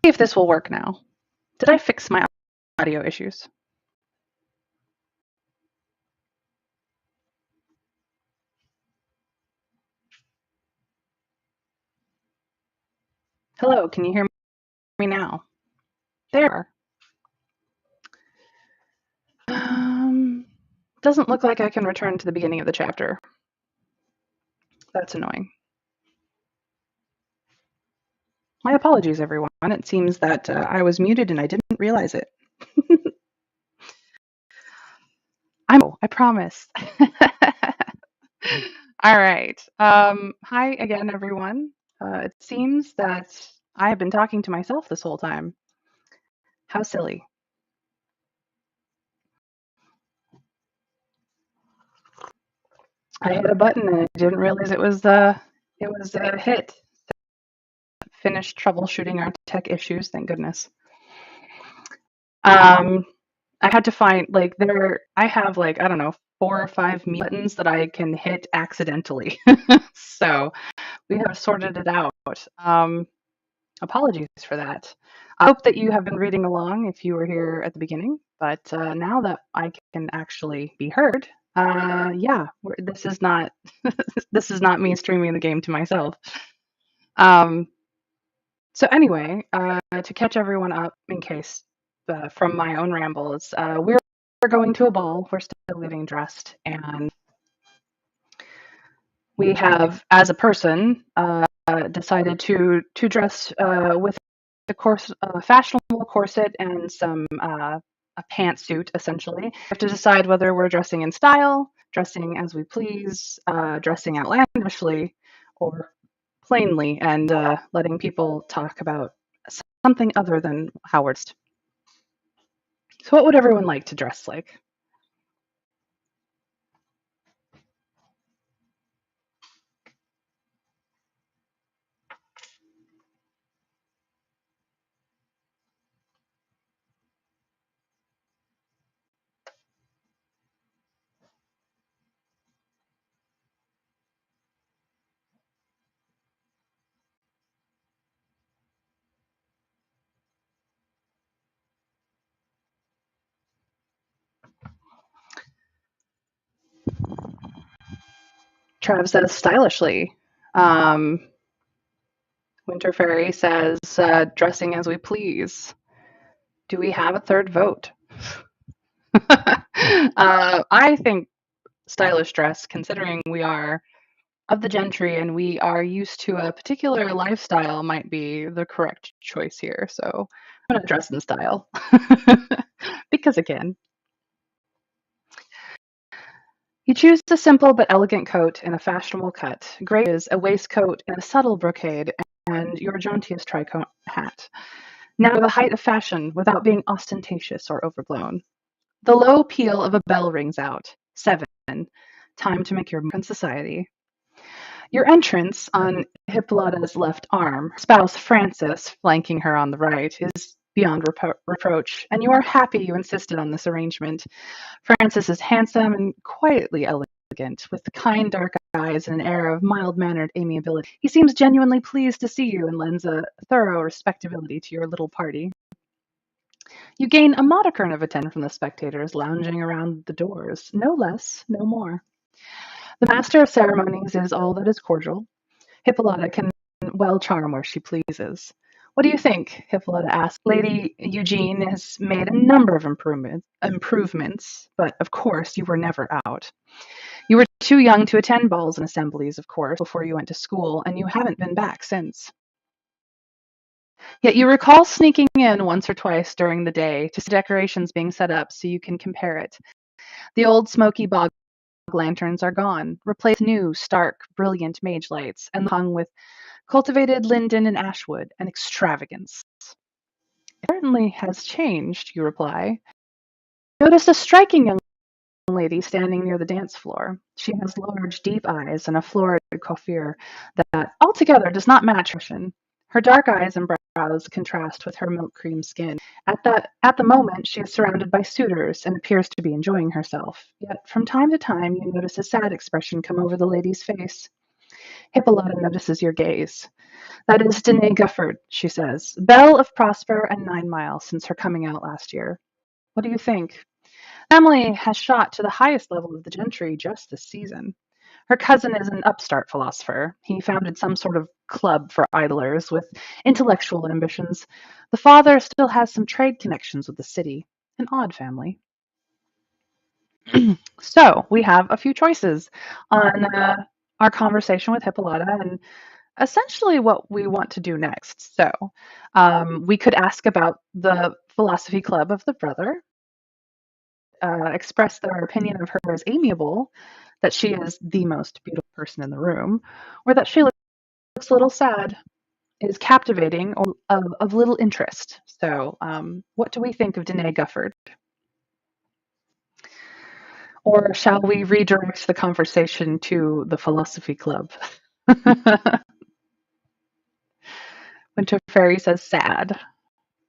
if this will work now. Did I fix my audio issues? Hello, can you hear me now? There. Um, doesn't look like I can return to the beginning of the chapter. That's annoying. My apologies, everyone. It seems that I was muted and I didn't realize it. I promise. All right. Hi again, everyone. It seems that I have been talking to myself this whole time. How silly. I hit a button and I didn't realize it was a hit. Finished troubleshooting our tech issues, thank goodness. I had to find I have I don't know 4 or 5 buttons that I can hit accidentally. So we have sorted it out. Apologies for that. I hope that you have been reading along if you were here at the beginning, but now that I can actually be heard, yeah, this is not this is not me streaming the game to myself. So anyway, to catch everyone up in case from my own rambles, we're going to a ball. We're still getting dressed, and we have, as a person, decided to dress with a fashionable corset and some a pantsuit. Essentially, we have to decide whether we're dressing in style, dressing as we please, dressing outlandishly, or plainly, and letting people talk about something other than Howard's. So, what would everyone like to dress like? Trav says stylishly. Winter Fairy says dressing as we please. Do we have a third vote? I think stylish dress, considering we are of the gentry and we are used to a particular lifestyle, might be the correct choice here. So I'm going to dress in style because again, you choose a simple but elegant coat in a fashionable cut. Gray is a waistcoat in a subtle brocade and your jauntiest tricoat hat. Now the height of fashion without being ostentatious or overblown. The low peal of a bell rings out. 7. Time to make your mark in society. Your entrance on Hippolyta's left arm, spouse Frances flanking her on the right, is beyond reproach, and you are happy you insisted on this arrangement. Frances is handsome and quietly elegant, with kind dark eyes and an air of mild-mannered amiability. He seems genuinely pleased to see you and lends a thorough respectability to your little party. You gain a modicum of attention from the spectators lounging around the doors, no less, no more. The master of ceremonies is all that is cordial. Hippolyta can well charm where she pleases. What do you think? Hippolyta asked. Lady Eugene has made a number of improvements, but of course you were never out. You were too young to attend balls and assemblies, of course, before you went to school, and you haven't been back since. Yet you recall sneaking in once or twice during the day to see decorations being set up so you can compare it. The old smoky bog lanterns are gone, replaced with new, stark, brilliant mage lights, and hung with cultivated linden and ashwood, an extravagance. It certainly has changed, you reply. Notice a striking young lady standing near the dance floor. She has large, deep eyes and a florid coiffure that altogether does not match her fashion. Her dark eyes and brows contrast with her milk cream skin. At the moment, she is surrounded by suitors and appears to be enjoying herself. Yet from time to time, you notice a sad expression come over the lady's face. Hippolyta notices your gaze. That is Danae Gufford, she says, belle of Prosper and 9 Mile since her coming out last year. What do you think? Emily has shot to the highest level of the gentry just this season. Her cousin is an upstart philosopher. He founded some sort of club for idlers with intellectual ambitions. The father still has some trade connections with the city. An odd family. So we have a few choices on our conversation with Hippolyta and essentially what we want to do next. So we could ask about the philosophy club of the brother, express their opinion of her as amiable, that she is the most beautiful person in the room, or that she looks a little sad, is captivating, or of little interest. So, what do we think of Danae Gufford? Or shall we redirect the conversation to the philosophy club? Winter Fairy says sad.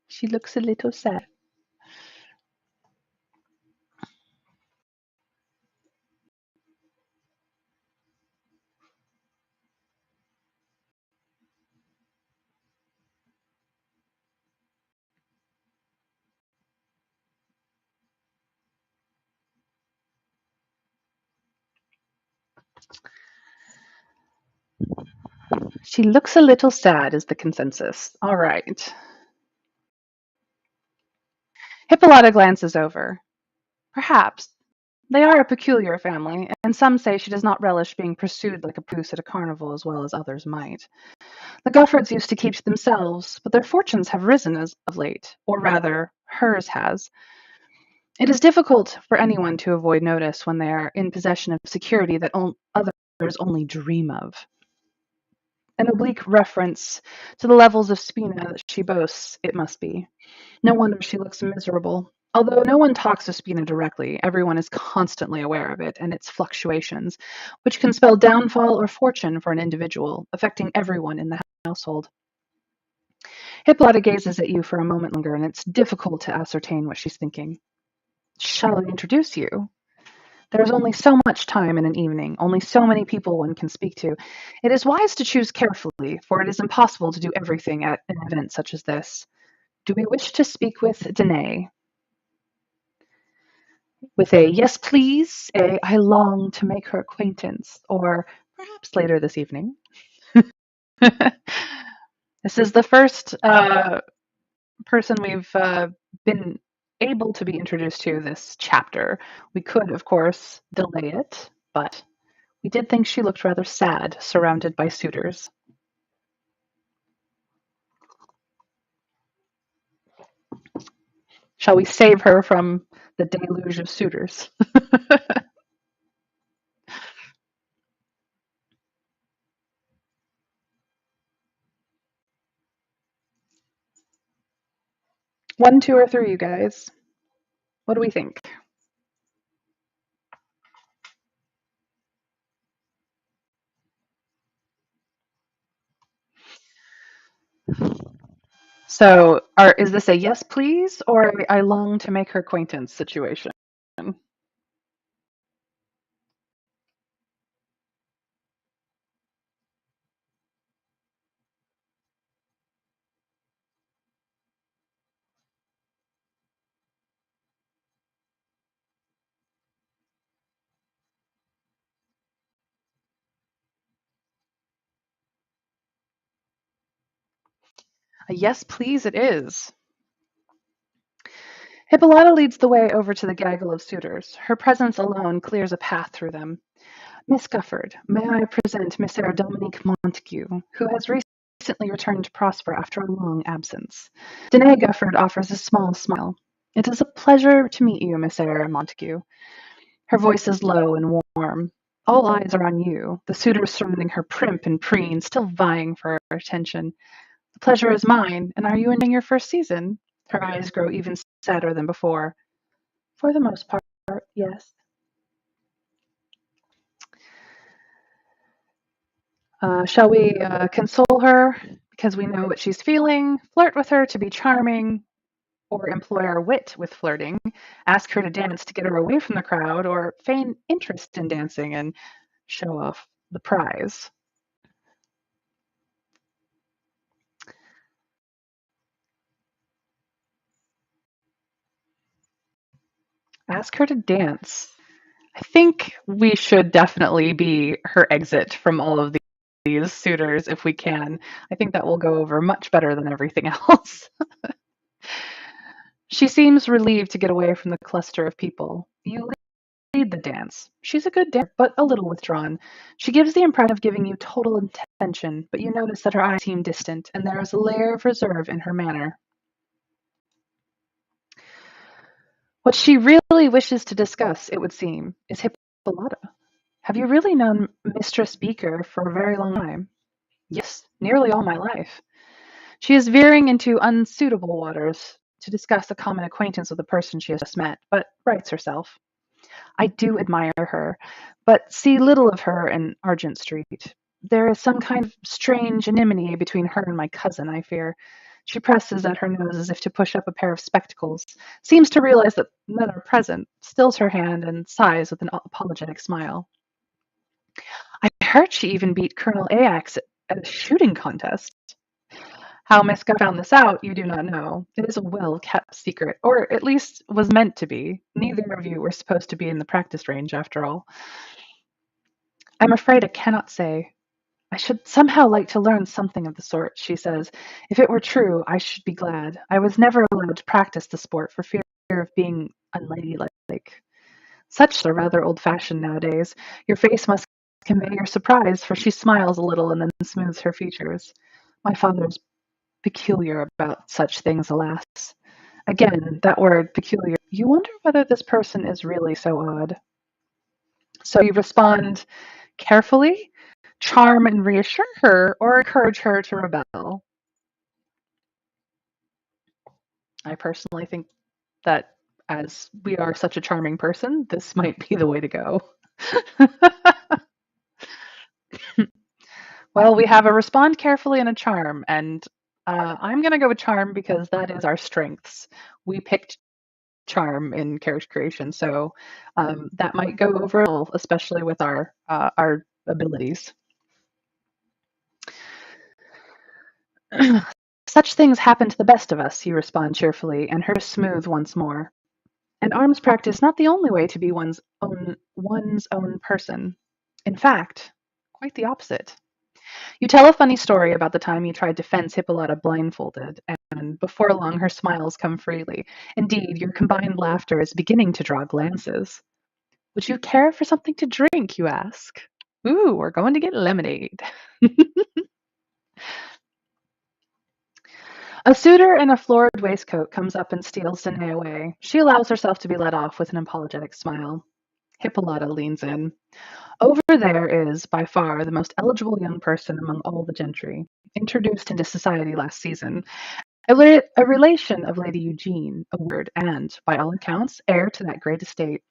She looks a little sad. She looks a little sad is the consensus. All right. Hippolyta glances over. Perhaps. They are a peculiar family, and some say she does not relish being pursued like a puss at a carnival as well as others might. The Guffords used to keep to themselves, but their fortunes have risen as of late, or rather, hers has. It is difficult for anyone to avoid notice when they are in possession of security that others only dream of. An oblique reference to the levels of spina that she boasts, it must be. No wonder she looks miserable. Although no one talks of spina directly, everyone is constantly aware of it and its fluctuations, which can spell downfall or fortune for an individual, affecting everyone in the household. Hippolyta gazes at you for a moment longer, and it's difficult to ascertain what she's thinking. Shall I introduce you? There is only so much time in an evening, only so many people one can speak to. It is wise to choose carefully, for it is impossible to do everything at an event such as this. Do we wish to speak with Danae? With a yes, please, a I long to make her acquaintance, or perhaps later this evening. This is the first person we've been able to be introduced to this chapter. We could, of course, delay it, but we did think she looked rather sad, surrounded by suitors. Shall we save her from the deluge of suitors? One, two, or three, you guys. What do we think? So, is this a yes, please, or a I long to make her acquaintance situation? A yes, please, it is. Hippolyta leads the way over to the gaggle of suitors. Her presence alone clears a path through them. Miss Gufford, may I present Messer Dominique Montague, who has recently returned to Prosper after a long absence. Danae Gufford offers a small smile. It is a pleasure to meet you, Messer Montague. Her voice is low and warm. All eyes are on you, the suitors surrounding her primp and preen, still vying for her attention. The pleasure is mine, and are you enjoying your first season? Her eyes grow even sadder than before. For the most part, yes. Shall we console her because we know what she's feeling, flirt with her to be charming, or employ our wit with flirting, ask her to dance to get her away from the crowd, or feign interest in dancing and show off the prize? Ask her to dance. I think we should definitely be her exit from all of these suitors if we can. I think that will go over much better than everything else. She seems relieved to get away from the cluster of people. You lead the dance. She's a good dancer, but a little withdrawn. She gives the impression of giving you total attention, but you notice that her eyes seem distant, and there is a layer of reserve in her manner. What she really wishes to discuss, it would seem, is Hippolyta. Have you really known Mistress Beaker for a very long time? Yes, nearly all my life. She is veering into unsuitable waters to discuss a common acquaintance with a person she has just met, but rights herself. I do admire her, but see little of her in Argent Street. There is some kind of strange enmity between her and my cousin, I fear. She presses at her nose as if to push up a pair of spectacles, seems to realize that none are present, stills her hand, and sighs with an apologetic smile. I heard she even beat Colonel Ajax at a shooting contest. How Miss Scott found this out, you do not know. It is a well-kept secret, or at least was meant to be. Neither of you were supposed to be in the practice range, after all. I'm afraid I cannot say. I should somehow like to learn something of the sort, she says. If it were true, I should be glad. I was never allowed to practice the sport for fear of being unladylike. Such are rather old-fashioned nowadays. Your face must convey your surprise, for she smiles a little and then smooths her features. My father's peculiar about such things, alas. Again, that word peculiar. You wonder whether this person is really so odd. So you respond carefully, charm and reassure her, or encourage her to rebel. I personally think that as we are such a charming person, this might be the way to go. Well, we have a respond carefully and a charm, and I'm going to go with charm because that is our strengths. We picked charm in character creation, so that might go over well, especially with our abilities. Such things happen to the best of us, you respond cheerfully, and her smooth once more. And arms practice not the only way to be one's own person. In fact, quite the opposite. You tell a funny story about the time you tried to fence Hippolyta blindfolded, and before long her smiles come freely. Indeed, your combined laughter is beginning to draw glances. Would you care for something to drink, you ask? Ooh, we're going to get lemonade. A suitor in a florid waistcoat comes up and steals Danae away. She allows herself to be led off with an apologetic smile. Hippolyta leans in. Over there is, by far, the most eligible young person among all the gentry, introduced into society last season, a relation of Lady Eugene, a word, and, by all accounts, heir to that great estate.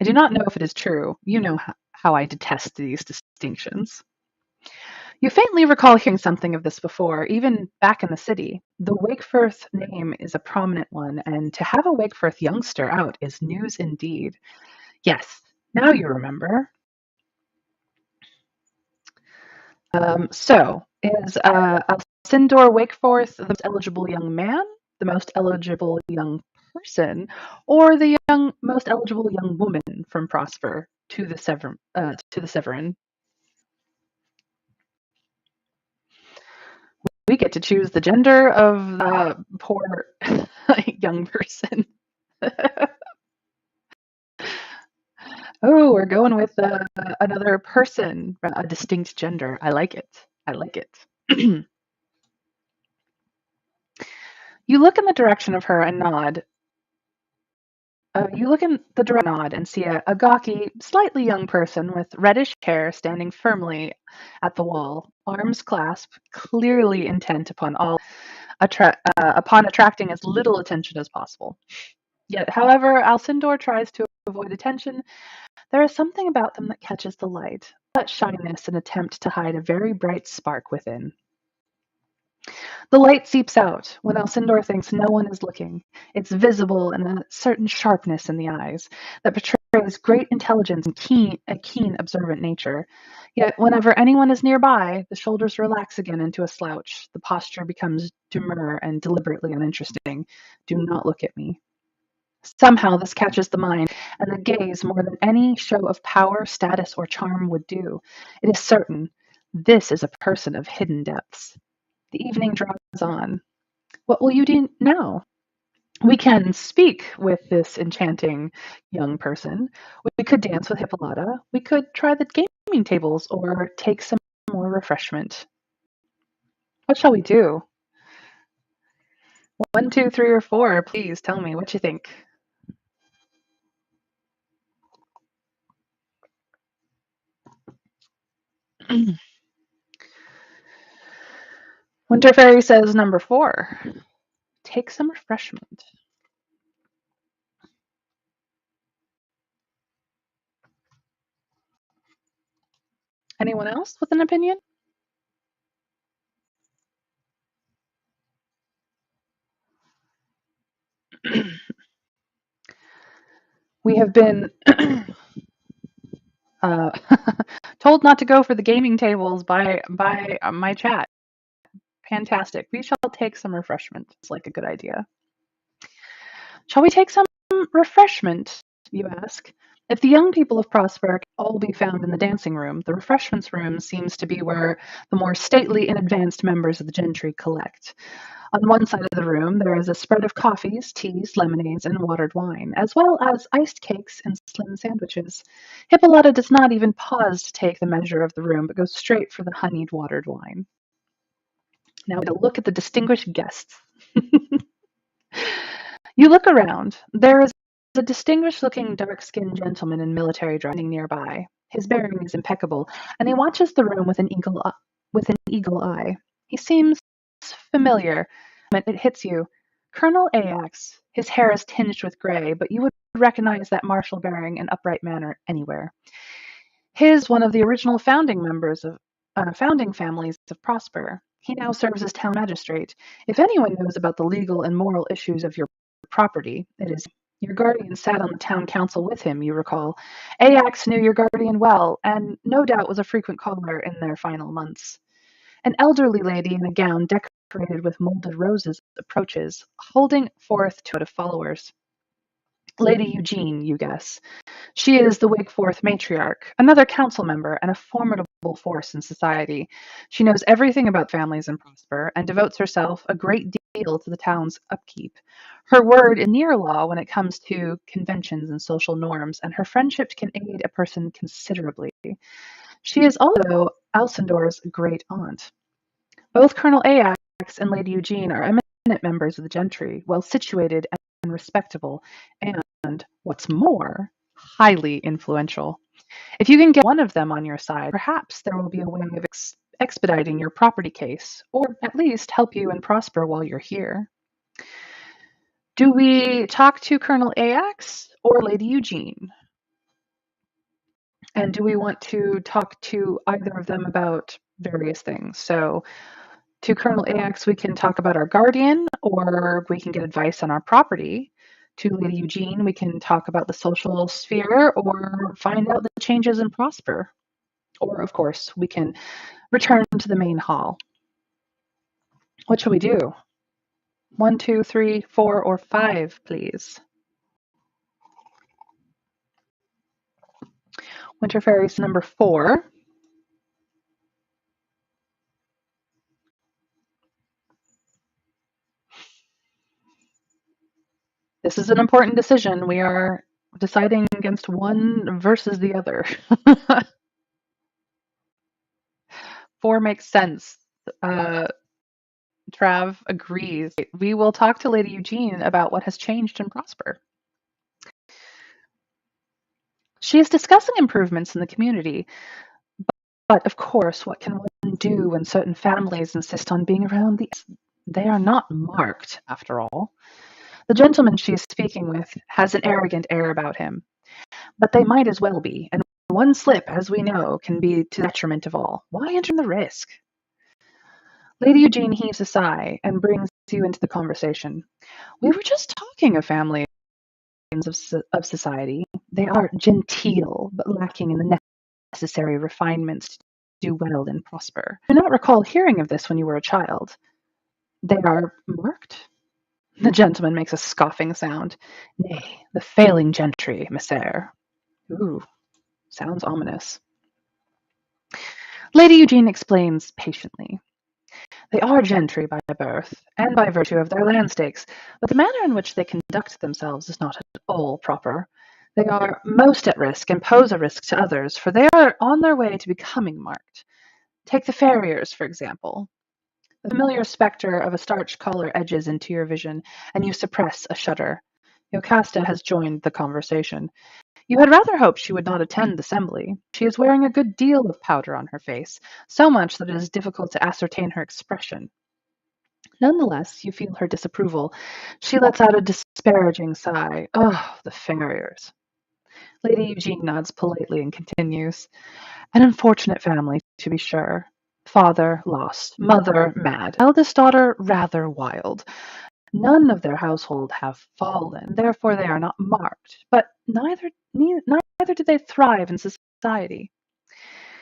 I do not know if it is true. You know how I detest these distinctions. You faintly recall hearing something of this before, even back in the city. The Wakefirth name is a prominent one, and to have a Wakefirth youngster out is news indeed. Yes, now you remember. So, is Alcindor Wakeforth the most eligible young man, the most eligible young person, or the most eligible young woman from Prosper to the Severin? We get to choose the gender of the poor young person. Oh, we're going with another person, a distinct gender. I like it. I like it. You look in the direction of her and nod. You look in the direct nod and see a gawky, slightly young person with reddish hair standing firmly at the wall, arms clasped, clearly intent upon attracting as little attention as possible. Yet, however Alcindor tries to avoid attention, there is something about them that catches the light, that shyness and attempt to hide a very bright spark within. The light seeps out when Alcindor thinks no one is looking. It's visible in a certain sharpness in the eyes that betrays great intelligence and a keen observant nature. Yet whenever anyone is nearby, the shoulders relax again into a slouch. The posture becomes demure and deliberately uninteresting. Do not look at me. Somehow this catches the mind and the gaze more than any show of power, status, or charm would do. It is certain this is a person of hidden depths. The evening draws on. What will you do now? We can speak with this enchanting young person. We could dance with Hippolyta. We could try the gaming tables or take some more refreshment. What shall we do? One, two, three, or four. Please tell me what you think. Winter Fairy says number four. Take some refreshment. Anyone else with an opinion? We have been uh, told not to go for the gaming tables by my chat. Fantastic. We shall take some refreshment. It's like a good idea. Shall we take some refreshment, you ask? If the young people of Prosper can all be found in the dancing room, the refreshments room seems to be where the more stately and advanced members of the gentry collect. On one side of the room there is a spread of coffees, teas, lemonades, and watered wine, as well as iced cakes and slim sandwiches. Hippolyta does not even pause to take the measure of the room, but goes straight for the honeyed watered wine. Now to look at the distinguished guests. You look around. There is a distinguished-looking, dark-skinned gentleman in military dress standing nearby. His bearing is impeccable, and he watches the room with an eagle eye. He seems familiar. It hits you. Colonel Ajax. His hair is tinged with gray, but you would recognize that martial bearing and upright manner anywhere. His one of the original founding members of founding families of Prosper. He now serves as town magistrate. If anyone knows about the legal and moral issues of your property, it is your guardian sat on the town council with him, you recall. Ajax knew your guardian well, and no doubt was a frequent caller in their final months. An elderly lady in a gown decorated with molded roses approaches, holding forth to it of followers. Lady Eugene, you guess. She is the Wakeforth matriarch, another council member, and a formidable force in society. She knows everything about families in Prosper and devotes herself a great deal to the town's upkeep. Her word is near law when it comes to conventions and social norms, and her friendship can aid a person considerably. She is also Alcindor's great aunt. Both Colonel Ajax and Lady Eugene are eminent members of the gentry, well situated and respectable, and, what's more, highly influential. If you can get one of them on your side, perhaps there will be a way of expediting your property case, or at least help you and prosper while you're here. Do we talk to Colonel Ajax or Lady Eugene? And do we want to talk to either of them about various things? So to Colonel Ajax, we can talk about our guardian, or we can get advice on our property. To Lady Eugene, we can talk about the social sphere or find out the changes in Prosper. Or, of course, we can return to the main hall. What shall we do? 1, 2, 3, 4, or 5, please. Winter Fairies number 4. This is an important decision. We are deciding against one versus the other. 4 makes sense. Trav agrees. We will talk to Lady Eugene about what has changed in Prosper. She is discussing improvements in the community, but of course, what can one do when certain families insist on being around the... They are not marked, after all. The gentleman she is speaking with has an arrogant air about him, but they might as well be, and one slip, as we know, can be to the detriment of all. Why enter the risk? Lady Eugene heaves a sigh and brings you into the conversation. We were just talking of families of society. They are genteel, but lacking in the necessary refinements to do well and prosper. I do not recall hearing of this when you were a child. They are marked? The gentleman makes a scoffing sound. Nay, the failing gentry, Messere. Ooh, sounds ominous. Lady Eugene explains patiently. They are gentry by birth, and by virtue of their land stakes, but the manner in which they conduct themselves is not at all proper. They are most at risk and pose a risk to others, for they are on their way to becoming marked. Take the farriers, for example. The familiar spectre of a starched collar edges into your vision, and you suppress a shudder. Yocasta has joined the conversation. You had rather hoped she would not attend assembly. She is wearing a good deal of powder on her face, so much that it is difficult to ascertain her expression. Nonetheless, you feel her disapproval. She lets out a disparaging sigh. Oh, the farriers. Lady Eugene nods politely and continues. An unfortunate family, to be sure. Father lost, mother mad, eldest daughter rather wild. None of their household have fallen, therefore they are not marked, but neither do they thrive in society.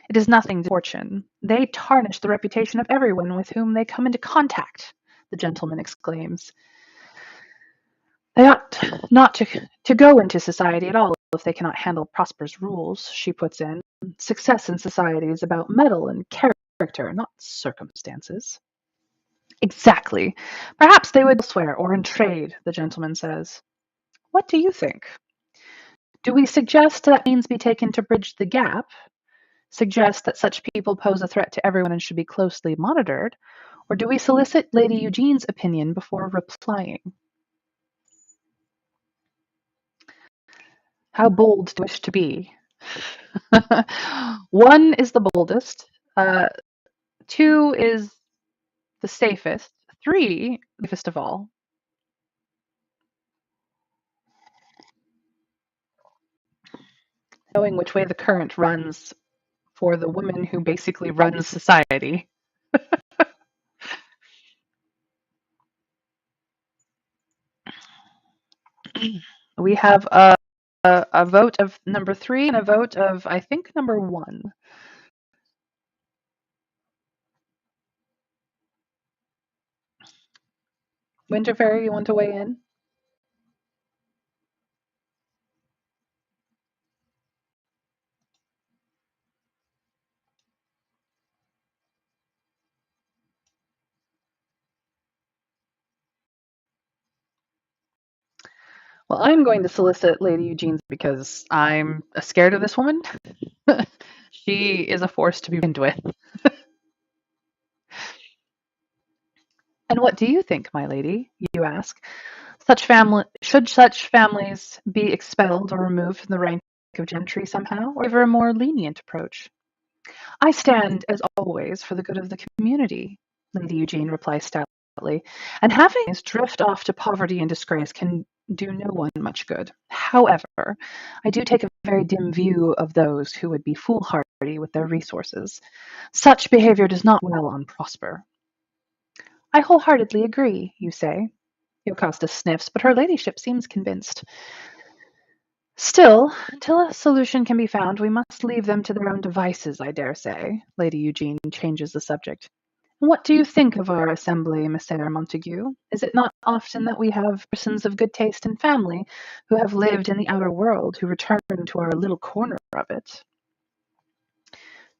It is nothing to fortune. They tarnish the reputation of everyone with whom they come into contact, the gentleman exclaims. They ought not to go into society at all if they cannot handle prosperous rules, she puts in. Success in society is about mettle and character, not circumstances. Exactly. Perhaps they would elsewhere or in trade, the gentleman says. What do you think? Do we suggest that means be taken to bridge the gap? Suggest that such people pose a threat to everyone and should be closely monitored? Or do we solicit Lady Eugene's opinion before replying? How bold do you wish to be? One is the boldest. Uh, two is the safest. Three, the safest of all. Knowing which way the current runs for the woman who basically runs society. We have a vote of number 3 and a vote of, I think, number 1. Winterfairy, you want to weigh in? Well, I'm going to solicit Lady Eugene because I'm scared of this woman. She is a force to be reckoned with. And what do you think, my lady? You ask. Should such families be expelled or removed from the rank of gentry somehow, or favor a more lenient approach? I stand, as always, for the good of the community, Lady Eugene replies stoutly, and having us drift off to poverty and disgrace can do no one much good. However, I do take a very dim view of those who would be foolhardy with their resources. Such behavior does not well on Prosper. I wholeheartedly agree, you say. Jocasta sniffs, but her ladyship seems convinced. Still, until a solution can be found, we must leave them to their own devices, I dare say. Lady Eugene changes the subject. What do you think of our assembly, Messer Montague? Is it not often that we have persons of good taste and family who have lived in the outer world who return to our little corner of it?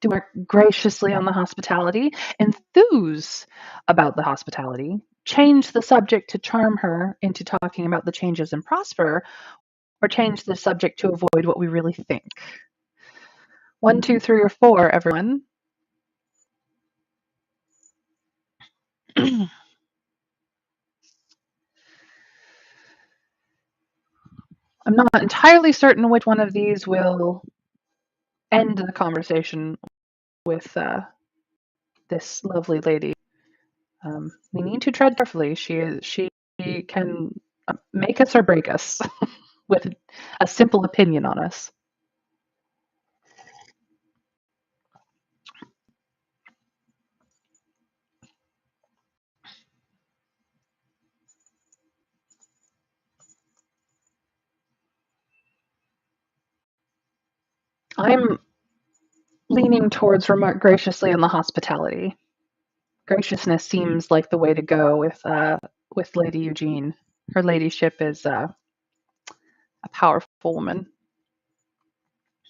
Do work graciously on the hospitality, enthuse about the hospitality, change the subject to charm her into talking about the changes in Prosper, or change the subject to avoid what we really think. 1, 2, 3, or 4, everyone. I'm not entirely certain which one of these will end the conversation with this lovely lady. We need to tread carefully. She can make us or break us with a simple opinion on us. I'm leaning towards remark graciously on the hospitality. Graciousness seems like the way to go with Lady Eugene. Her ladyship is a powerful woman.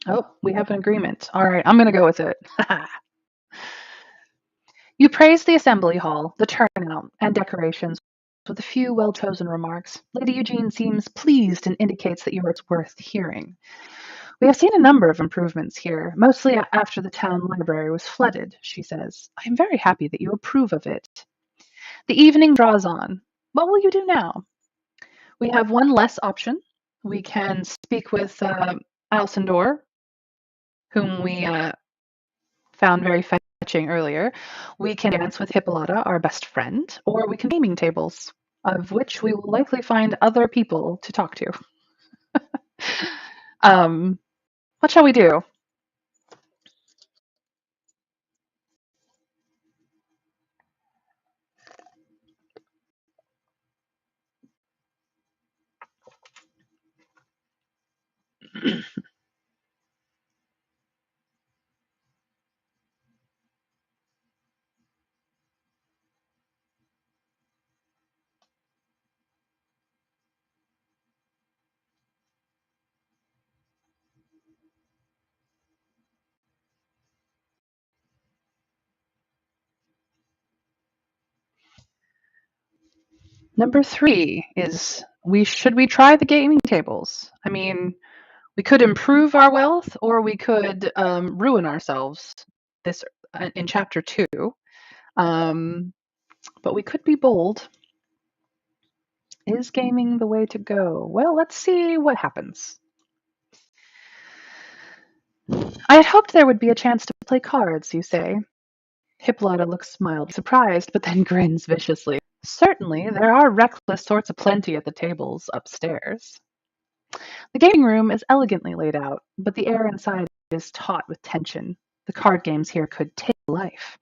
Oh, we have an agreement. All right, I'm going to go with it. You praise the assembly hall, the turnout, and decorations with a few well chosen remarks. Lady Eugene seems pleased and indicates that yours is worth hearing. We have seen a number of improvements here, mostly after the town library was flooded, she says. I am very happy that you approve of it. The evening draws on. What will you do now? We have one less option. We can speak with Alcindor, whom we found very fetching earlier. We can dance with Hippolyta, our best friend, or we can gaming tables, of which we will likely find other people to talk to. um, what shall we do? Number three is we should we try the gaming tables? I mean, we could improve our wealth, or we could ruin ourselves. This in chapter two, um, but we could be bold. Is gaming the way to go? Well, let's see what happens. I had hoped there would be a chance to play cards, you say. Hippolyta looks mildly surprised, but then grins viciously. Certainly, there are reckless sorts aplenty at the tables upstairs. The gaming room is elegantly laid out, but the air inside is taut with tension. The card games here could take life.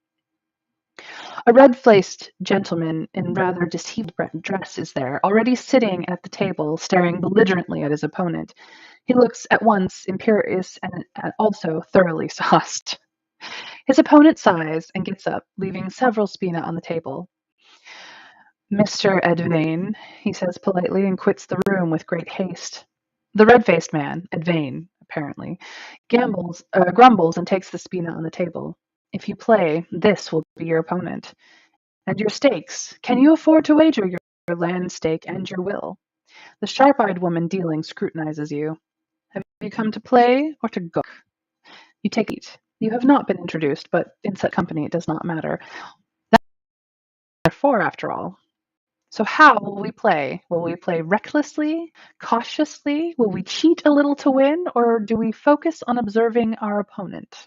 A red-faced gentleman in rather disheveled dress is there, already sitting at the table, staring belligerently at his opponent. He looks at once imperious and also thoroughly sauced. His opponent sighs and gets up, leaving several spina on the table. Mr. Edvane, he says politely, and quits the room with great haste. The red-faced man, Edvane, apparently, grumbles and takes the spina on the table. If you play, this will be your opponent. And your stakes. Can you afford to wager your land stake and your will? The sharp-eyed woman dealing scrutinizes you. Have you come to play or to go? You take a seat. You have not been introduced, but in such company it does not matter. That's four, after all. So how will we play? Will we play recklessly, cautiously? Will we cheat a little to win, or do we focus on observing our opponent?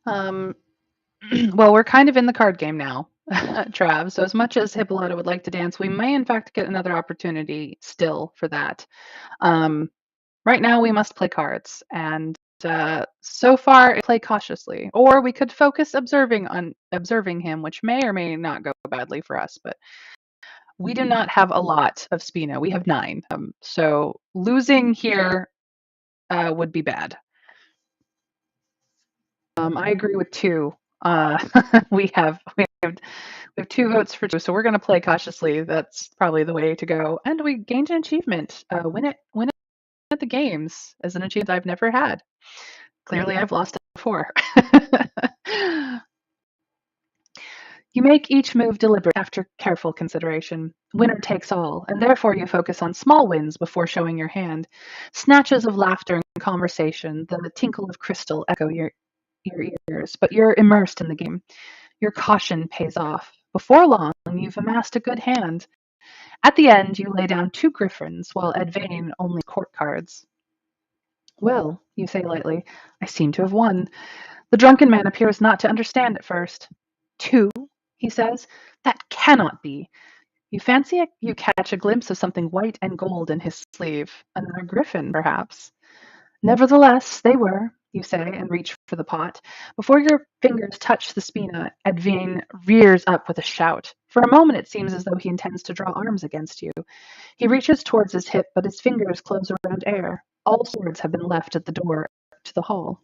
Um, well, we're kind of in the card game now, Trav. So as much as Hippolyta would like to dance, we may in fact get another opportunity still for that. Um, right now, we must play cards, and so far, play cautiously. Or we could focus observing him, which may or may not go badly for us. But we do not have a lot of Spina. We have 9. So losing here would be bad. I agree with 2. We have 2 votes for 2, so we're going to play cautiously. That's probably the way to go. And we gained an achievement. Win it at the games as an achievement I've never had. Clearly, I've lost it before. You make each move deliberate after careful consideration. Winner takes all, and therefore you focus on small wins before showing your hand. Snatches of laughter and conversation, the tinkle of crystal echo your ears, but you're immersed in the game. Your caution pays off. Before long, you've amassed a good hand. At the end, you lay down 2 griffins, while Edvane only court cards. Well, you say lightly, I seem to have won. The drunken man appears not to understand at first. Two, he says, that cannot be. You fancy you catch a glimpse of something white and gold in his sleeve. Another griffin, perhaps. Nevertheless, they were, you say, and reach for the pot. Before your fingers touch the spina, Edvine rears up with a shout. For a moment it seems as though he intends to draw arms against you. He reaches towards his hip, but his fingers close around air. All swords have been left at the door to the hall.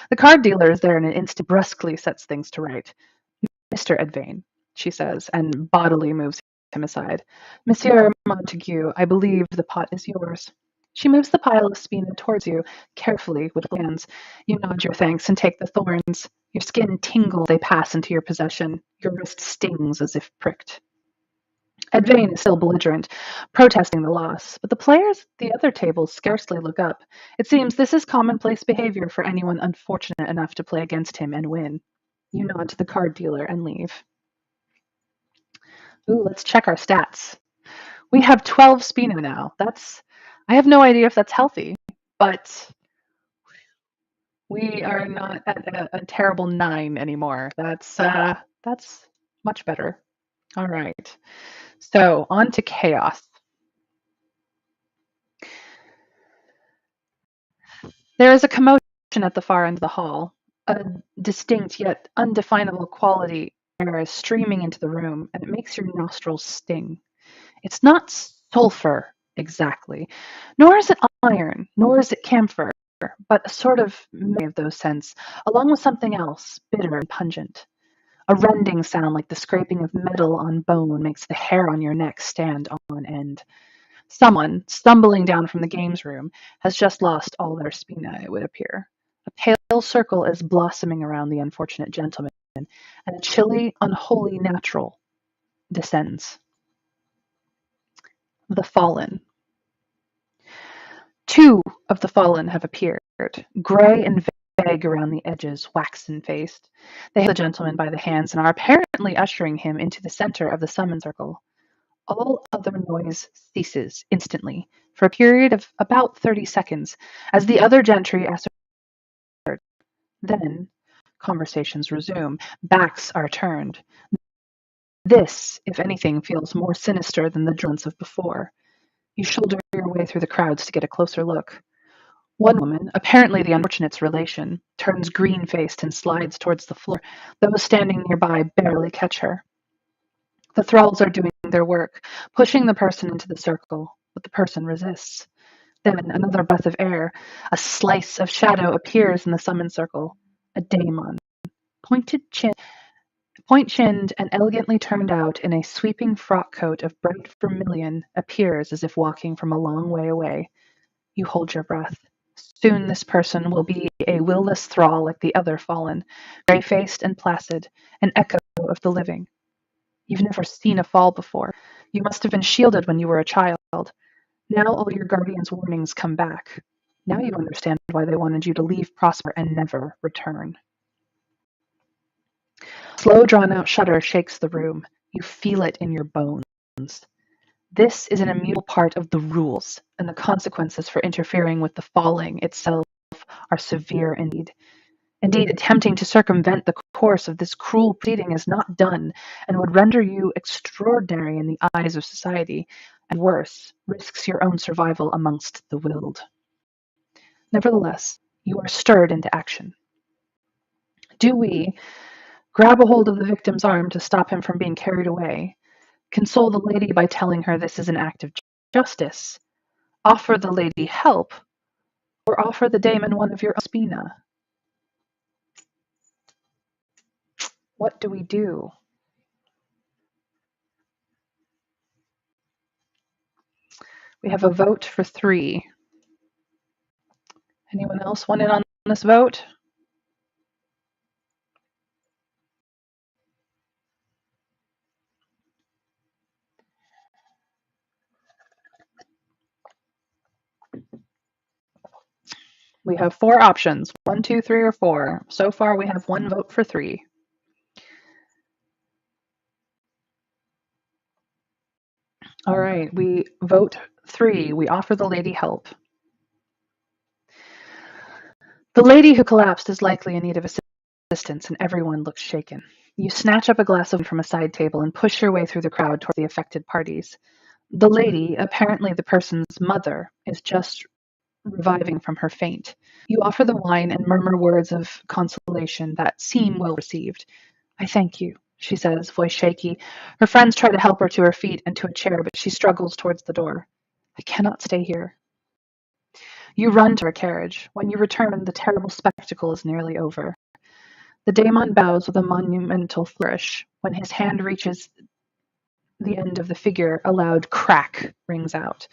The card dealer is there in an instant, brusquely sets things to right. Mr. Edvane, she says, and bodily moves him aside. Monsieur Montague, I believe the pot is yours. She moves the pile of spina towards you, carefully, with hands. You nod your thanks and take the thorns. Your skin tingles, they pass into your possession. Your wrist stings as if pricked. Edvane is still belligerent, protesting the loss, but the players at the other tables scarcely look up. It seems this is commonplace behavior for anyone unfortunate enough to play against him and win. You nod to the card dealer and leave. Ooh, let's check our stats. We have 12 spina now. I have no idea if that's healthy, but we are not at a terrible 9 anymore. That's much better. All right. So on to chaos. There is a commotion at the far end of the hall. A distinct yet undefinable quality air is streaming into the room, and it makes your nostrils sting. It's not sulfur exactly, nor is it iron, nor is it camphor, but a sort of many of those scents, along with something else, bitter and pungent. A rending sound like the scraping of metal on bone makes the hair on your neck stand on end. Someone, stumbling down from the games room, has just lost all their spina, it would appear. A pale circle is blossoming around the unfortunate gentleman, and a chilly, unholy natural descends. The Fallen. Two of the Fallen have appeared, gray and vague around the edges, waxen-faced. They have the gentleman by the hands and are apparently ushering him into the center of the summon circle. All other noise ceases instantly, for a period of about 30 seconds, as the other gentry assert. Then conversations resume. Backs are turned. This, if anything, feels more sinister than the drunts of before. You shoulder your way through the crowds to get a closer look. One woman, apparently the unfortunate's relation, turns green-faced and slides towards the floor. Those standing nearby barely catch her. The thralls are doing their work, pushing the person into the circle, but the person resists. Then another breath of air, a slice of shadow appears in the summon circle. A daemon, point-chinned and elegantly turned out in a sweeping frock coat of bright vermilion, appears as if walking from a long way away. You hold your breath. Soon this person will be a will-less thrall like the other fallen, grey-faced and placid, an echo of the living. You've never seen a fall before. You must have been shielded when you were a child. Now all your guardian's warnings come back. Now you understand why they wanted you to leave Prosper and never return. A slow drawn-out shudder shakes the room. You feel it in your bones. This is an immutable part of the rules, and the consequences for interfering with the falling itself are severe indeed. Indeed, attempting to circumvent the course of this cruel proceeding is not done, and would render you extraordinary in the eyes of society, and worse, risks your own survival amongst the willed. Nevertheless, you are stirred into action. Do we grab a hold of the victim's arm to stop him from being carried away? Console the lady by telling her this is an act of justice? Offer the lady help? Or offer the daemon one of your own spina? What do we do? We have a vote for 3. Anyone else want in on this vote? We have 4 options, 1, 2, 3, or 4. So far we have 1 vote for 3. All right, we vote 3. We offer the lady help. The lady who collapsed is likely in need of assistance, and everyone looks shaken. You snatch up a glass of wine from a side table and push your way through the crowd toward the affected parties. The lady, apparently the person's mother, is just reviving from her faint. You offer the wine and murmur words of consolation that seem well received. I thank you, she says, voice shaky. Her friends try to help her to her feet and to a chair, but she struggles towards the door. I cannot stay here. You run to her carriage. When you return, the terrible spectacle is nearly over. The daemon bows with a monumental flourish. When his hand reaches the end of the figure, a loud crack rings out.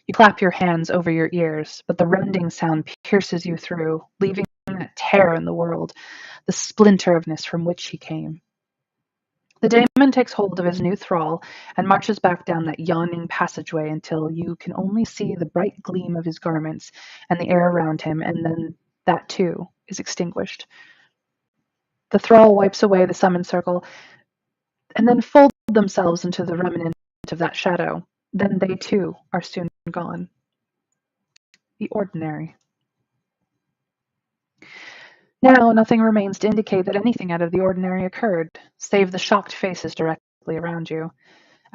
You clap your hands over your ears, but the rending sound pierces you through, leaving a tear in the world, the splinter of ness from which he came. The daemon takes hold of his new thrall and marches back down that yawning passageway until you can only see the bright gleam of his garments and the air around him, and then that too is extinguished. The thrall wipes away the summon circle and then fold themselves into the remnant of that shadow. Then they too are soon gone. The ordinary. Now nothing remains to indicate that anything out of the ordinary occurred, save the shocked faces directly around you.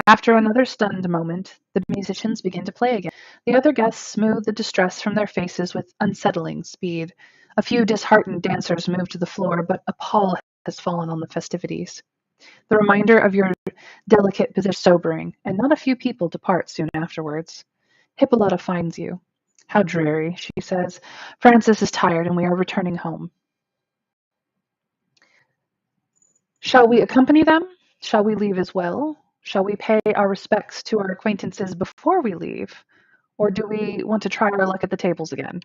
After another stunned moment, the musicians begin to play again. The other guests smooth the distress from their faces with unsettling speed. A few disheartened dancers move to the floor, but a pall has fallen on the festivities. The reminder of your delicate position is sobering, and not a few people depart soon afterwards. Hippolyta finds you. How dreary, she says. Francis is tired, and we are returning home. Shall we accompany them? Shall we leave as well? Shall we pay our respects to our acquaintances before we leave? Or do we want to try our luck at the tables again?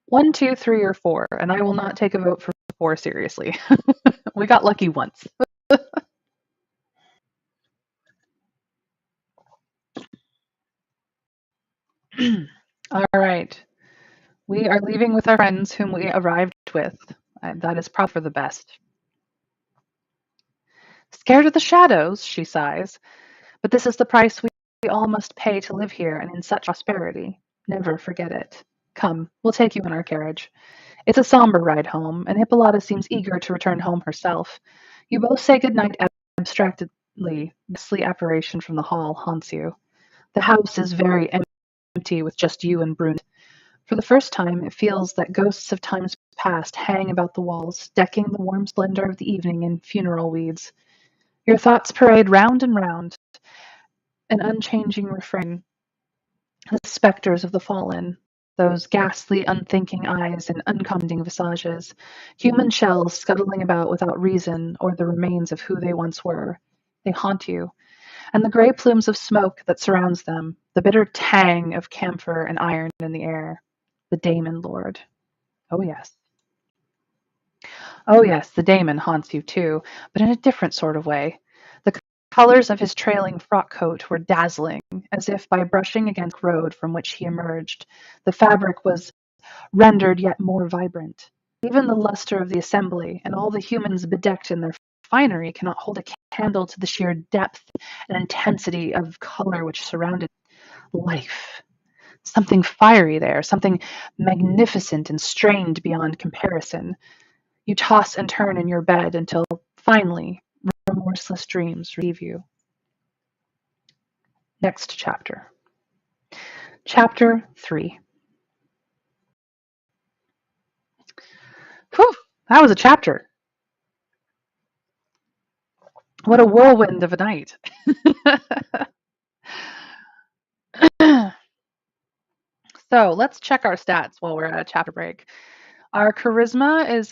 1, 2, 3, or 4, and I will not take a vote for 4 seriously. We got lucky once. All right. We are leaving with our friends whom we arrived with. That is probably for the best. Scared of the shadows, she sighs. But this is the price we all must pay to live here and in such prosperity. Never forget it. Come, we'll take you in our carriage. It's a somber ride home, and Hippolyta seems eager to return home herself. You both say good night abstractedly. The ghostly apparition from the hall haunts you. The house is very empty with just you and Brune. For the first time, it feels that ghosts of times past hang about the walls, decking the warm splendor of the evening in funeral weeds. Your thoughts parade round and round, an unchanging refrain. The spectres of the fallen, those ghastly, unthinking eyes and uncommenting visages, human shells scuttling about without reason or the remains of who they once were. They haunt you, and the gray plumes of smoke that surrounds them, the bitter tang of camphor and iron in the air. The daemon lord. Oh yes. Oh yes, the daemon haunts you too, but in a different sort of way. The colors of his trailing frock coat were dazzling, as if by brushing against the road from which he emerged, the fabric was rendered yet more vibrant. Even the luster of the assembly, and all the humans bedecked in their finery, cannot hold a candle to the sheer depth and intensity of color which surrounded life. Something fiery there, something magnificent and strained beyond comparison. You toss and turn in your bed until finally remorseless dreams relieve you. Next chapter. Chapter 3. Whew, that was a chapter. What a whirlwind of a night. So let's check our stats while we're at a chapter break. Our charisma is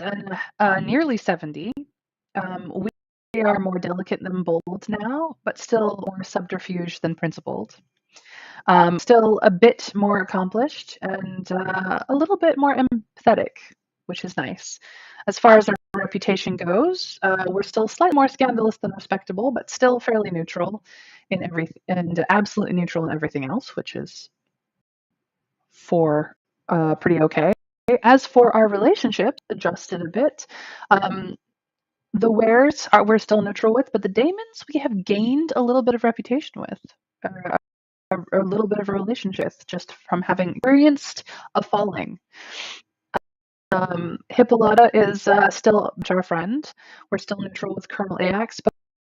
nearly 70. We are more delicate than bold now, but still more subterfuge than principled. Still a bit more accomplished and a little bit more empathetic, which is nice. As far as our reputation goes, we're still slightly more scandalous than respectable, but still fairly neutral in and absolutely neutral in everything else, which is for pretty okay. As for our relationships, adjusted a bit. The wares we're still neutral with, but the daemons we have gained a little bit of reputation with. a little bit of a relationship just from having experienced a falling. Hippolyta is still our friend. We're still neutral with Colonel Ajax,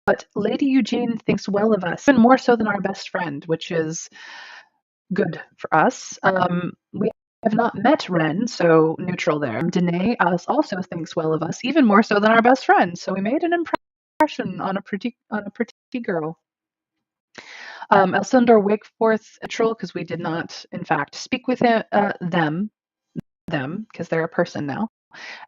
but Lady Eugene thinks well of us, even more so than our best friend, which is good for us. We have not met Ren, so neutral there. Danae also thinks well of us, even more so than our best friend. So we made an impression on a pretty girl. Elsindor Wakeforth neutral because we did not, in fact, speak with them because they're a person now.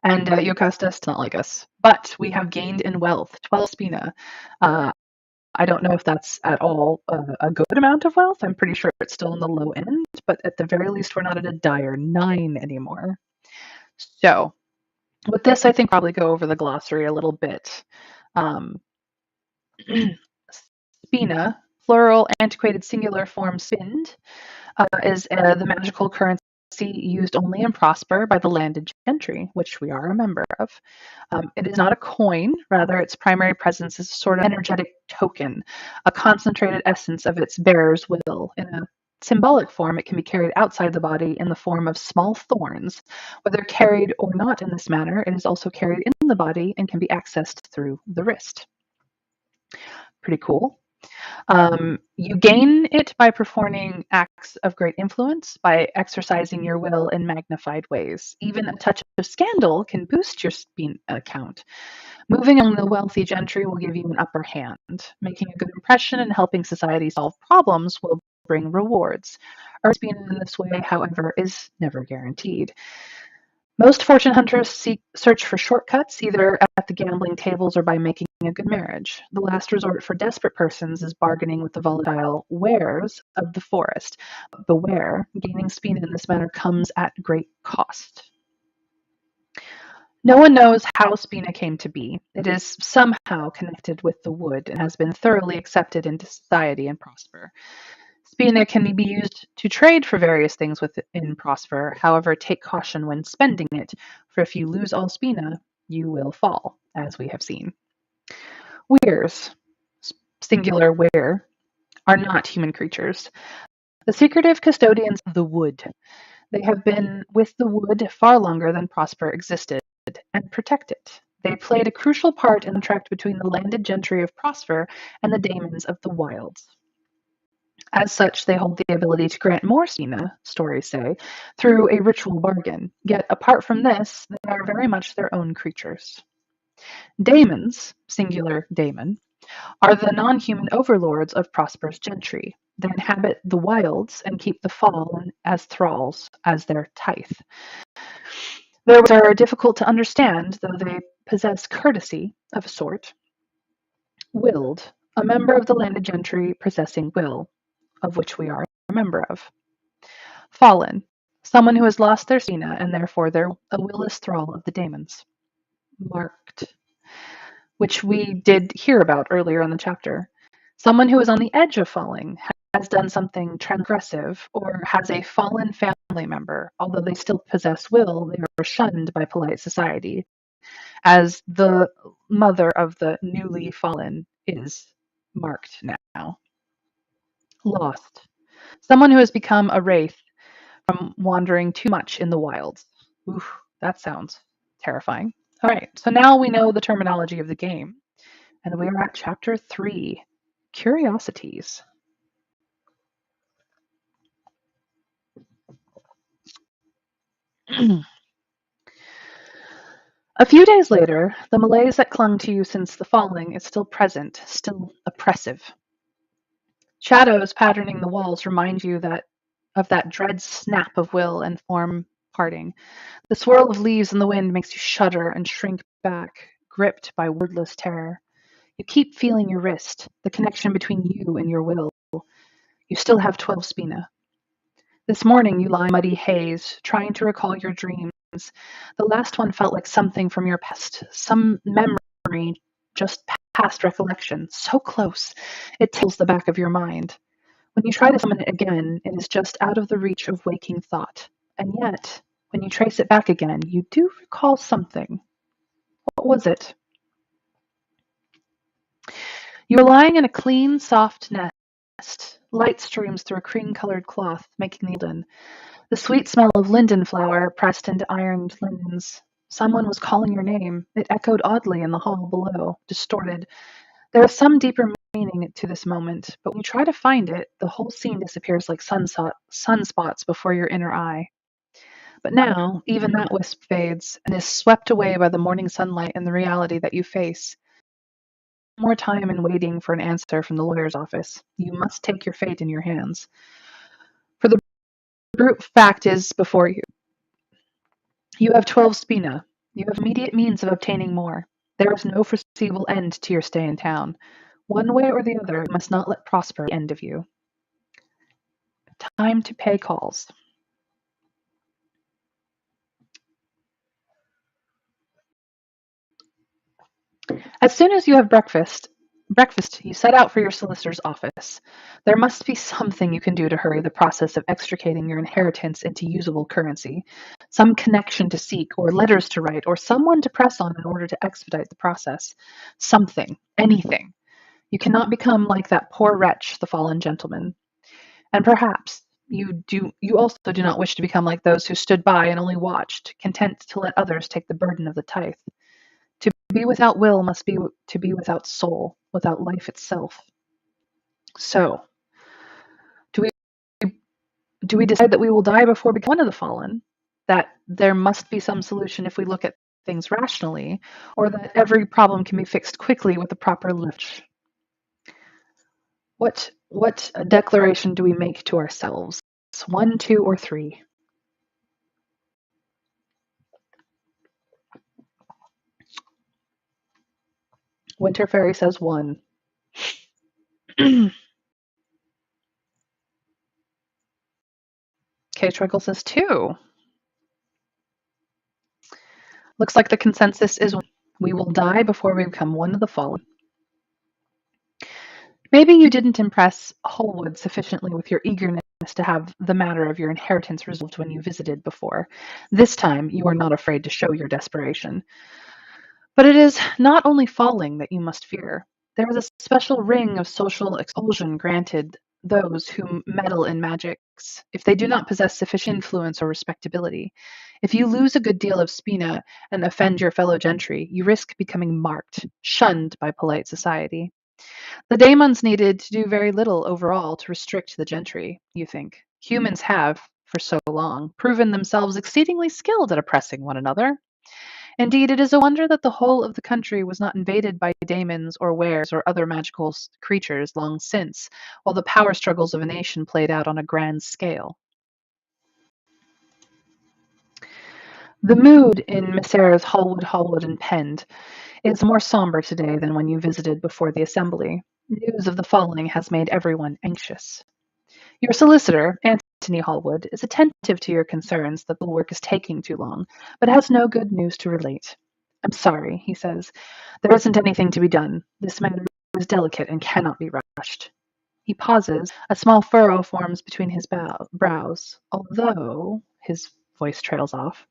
And Yocasta does not like us, but we have gained in wealth 12 spina. I don't know if that's at all a good amount of wealth. I'm pretty sure it's still in the low end, but at the very least, we're not at a dire 9 anymore. So, with this, I think probably go over the glossary a little bit. Spina, plural, antiquated singular form spind, is the magical currency used only in Prosper by the landed gentry, which we are a member of. It is not a coin, rather, its primary presence is a sort of energetic token, a concentrated essence of its bearer's will. In a symbolic form, it can be carried outside the body in the form of small thorns. Whether carried or not in this manner, it is also carried in the body and can be accessed through the wrist. Pretty cool. You gain it by performing acts of great influence, by exercising your will in magnified ways. Even a touch of scandal can boost your spina account. Moving among the wealthy gentry will give you an upper hand. Making a good impression and helping society solve problems will bring rewards. Earning spina in this way, however, is never guaranteed. Most fortune hunters search for shortcuts, either at the gambling tables or by making a good marriage. The last resort for desperate persons is bargaining with the volatile wares of the forest. But beware, gaining spina in this manner comes at great cost. No one knows how spina came to be. It is somehow connected with the wood and has been thoroughly accepted into society and Prosper. Spina can be used to trade for various things within Prosper. However, take caution when spending it, for if you lose all spina, you will fall, as we have seen. Weirs, singular were, are not human creatures. The secretive custodians of the wood. They have been with the wood far longer than Prosper existed, and protect it. They played a crucial part in the contract between the landed gentry of Prosper and the daemons of the wilds. As such, they hold the ability to grant more spina, stories say, through a ritual bargain. Yet, apart from this, they are very much their own creatures. Daemons, singular daemon, are the non-human overlords of Prosper's gentry. They inhabit the wilds and keep the fallen as thralls, as their tithe. Their words are difficult to understand, though they possess courtesy of a sort. Willed, a member of the landed gentry possessing will, of which we are a member of. Fallen, someone who has lost their spina and therefore they're a willless thrall of the daemons. Marked, which we did hear about earlier in the chapter. Someone who is on the edge of falling, has done something transgressive, or has a fallen family member. Although they still possess will, they are shunned by polite society, as the mother of the newly fallen is marked now. Lost, someone who has become a wraith from wandering too much in the wilds. Oof, that sounds terrifying. All right, so now we know the terminology of the game, and we are at Chapter 3, Curiosities. A few days later, the malaise that clung to you since the falling is still present, still oppressive. Shadows patterning the walls remind you of that dread snap of will and form parting. The swirl of leaves in the wind makes you shudder and shrink back, gripped by wordless terror. You keep feeling your wrist, the connection between you and your will. You still have 12 spina. This morning you lie in muddy haze, trying to recall your dreams. The last one felt like something from your past, some memory just past recollection, so close it tilts the back of your mind. When you try to summon it again, it is just out of the reach of waking thought. And yet, when you trace it back again, you do recall something. What was it? You are lying in a clean, soft nest, Light streams through a cream-colored cloth, making the golden. The sweet smell of linden flower pressed into ironed lindens. Someone was calling your name. It echoed oddly in the hall below, distorted. There is some deeper meaning to this moment, but when you try to find it, the whole scene disappears like sunspots before your inner eye. But now, even that wisp fades and is swept away by the morning sunlight and the reality that you face. More time in waiting for an answer from the lawyer's office. You must take your fate in your hands. For the brute fact is before you. You have 12 spina. You have immediate means of obtaining more. There is no foreseeable end to your stay in town. One way or the other, you must not let prosper the end of you. Time to pay calls. As soon as you have breakfast, you set out for your solicitor's office. There must be something you can do to hurry the process of extricating your inheritance into usable currency, some connection to seek, or letters to write, or someone to press on in order to expedite the process. Something, anything. You cannot become like that poor wretch, the fallen gentleman. And perhaps you also do not wish to become like those who stood by and only watched, content to let others take the burden of the tithe. To be without will must be to be without soul, without life itself. So, do we do we decide that we will die before becoming one of the fallen? That there must be some solution if we look at things rationally, or that every problem can be fixed quickly with the proper lift? What declaration do we make to ourselves? 1, 2, or 3? Winter Fairy says 1. K-Trickle says 2. Looks like the consensus is we will die before we become one of the fallen. Maybe you didn't impress Holwood sufficiently with your eagerness to have the matter of your inheritance resolved when you visited before. This time you are not afraid to show your desperation. But it is not only falling that you must fear. There is a special ring of social expulsion granted those who meddle in magics, if they do not possess sufficient influence or respectability. If you lose a good deal of spina and offend your fellow gentry, you risk becoming marked, shunned by polite society. The daemons needed to do very little overall to restrict the gentry, you think. Humans have, for so long, proven themselves exceedingly skilled at oppressing one another. Indeed, it is a wonder that the whole of the country was not invaded by daemons or wares or other magical creatures long since, while the power struggles of a nation played out on a grand scale. The mood in Messrs. Hallwood and Pend is more somber today than when you visited before the assembly. News of the falling has made everyone anxious. Your solicitor, Anthony Hallwood, is attentive to your concerns that the work is taking too long, but has no good news to relate. I'm sorry, he says. There isn't anything to be done. This matter is delicate and cannot be rushed. He pauses. A small furrow forms between his brows, although his voice trails off.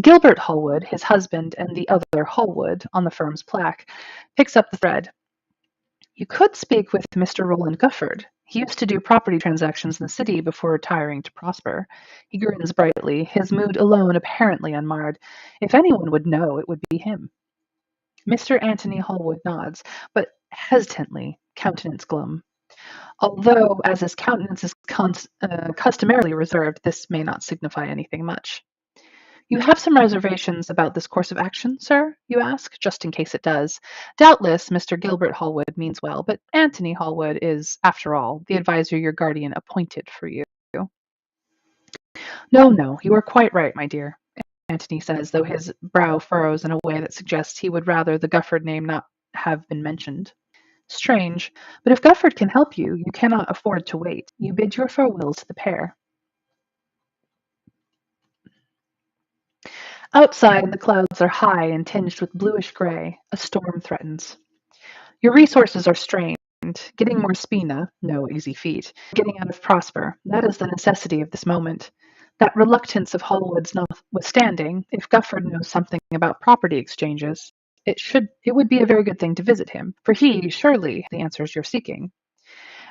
Gilbert Hallwood, his husband, and the other Hallwood on the firm's plaque, picks up the thread. You could speak with Mr. Roland Gufford. He used to do property transactions in the city before retiring to Prosper. He grins brightly, his mood alone apparently unmarred. If anyone would know, it would be him. Mr. Anthony Hallwood nods, but hesitantly, countenance glum. Although, as his countenance is customarily reserved, this may not signify anything much. You have some reservations about this course of action, sir? You ask, just in case it does. Doubtless Mr. Gilbert Hallwood means well, but Anthony Hallwood is, after all, the adviser your guardian appointed for you. No, you are quite right, my dear, Anthony says, though his brow furrows in a way that suggests he would rather the Gufford name not have been mentioned. Strange, but if Gufford can help you, you cannot afford to wait. You bid your farewells to the pair. Outside, the clouds are high and tinged with bluish gray. A storm threatens. Your resources are strained. Getting more spina, no easy feat. Getting out of Prosper, that is the necessity of this moment. That reluctance of Hallwood's notwithstanding, if Gufford knows something about property exchanges, it would be a very good thing to visit him, for he, surely, the answers you're seeking.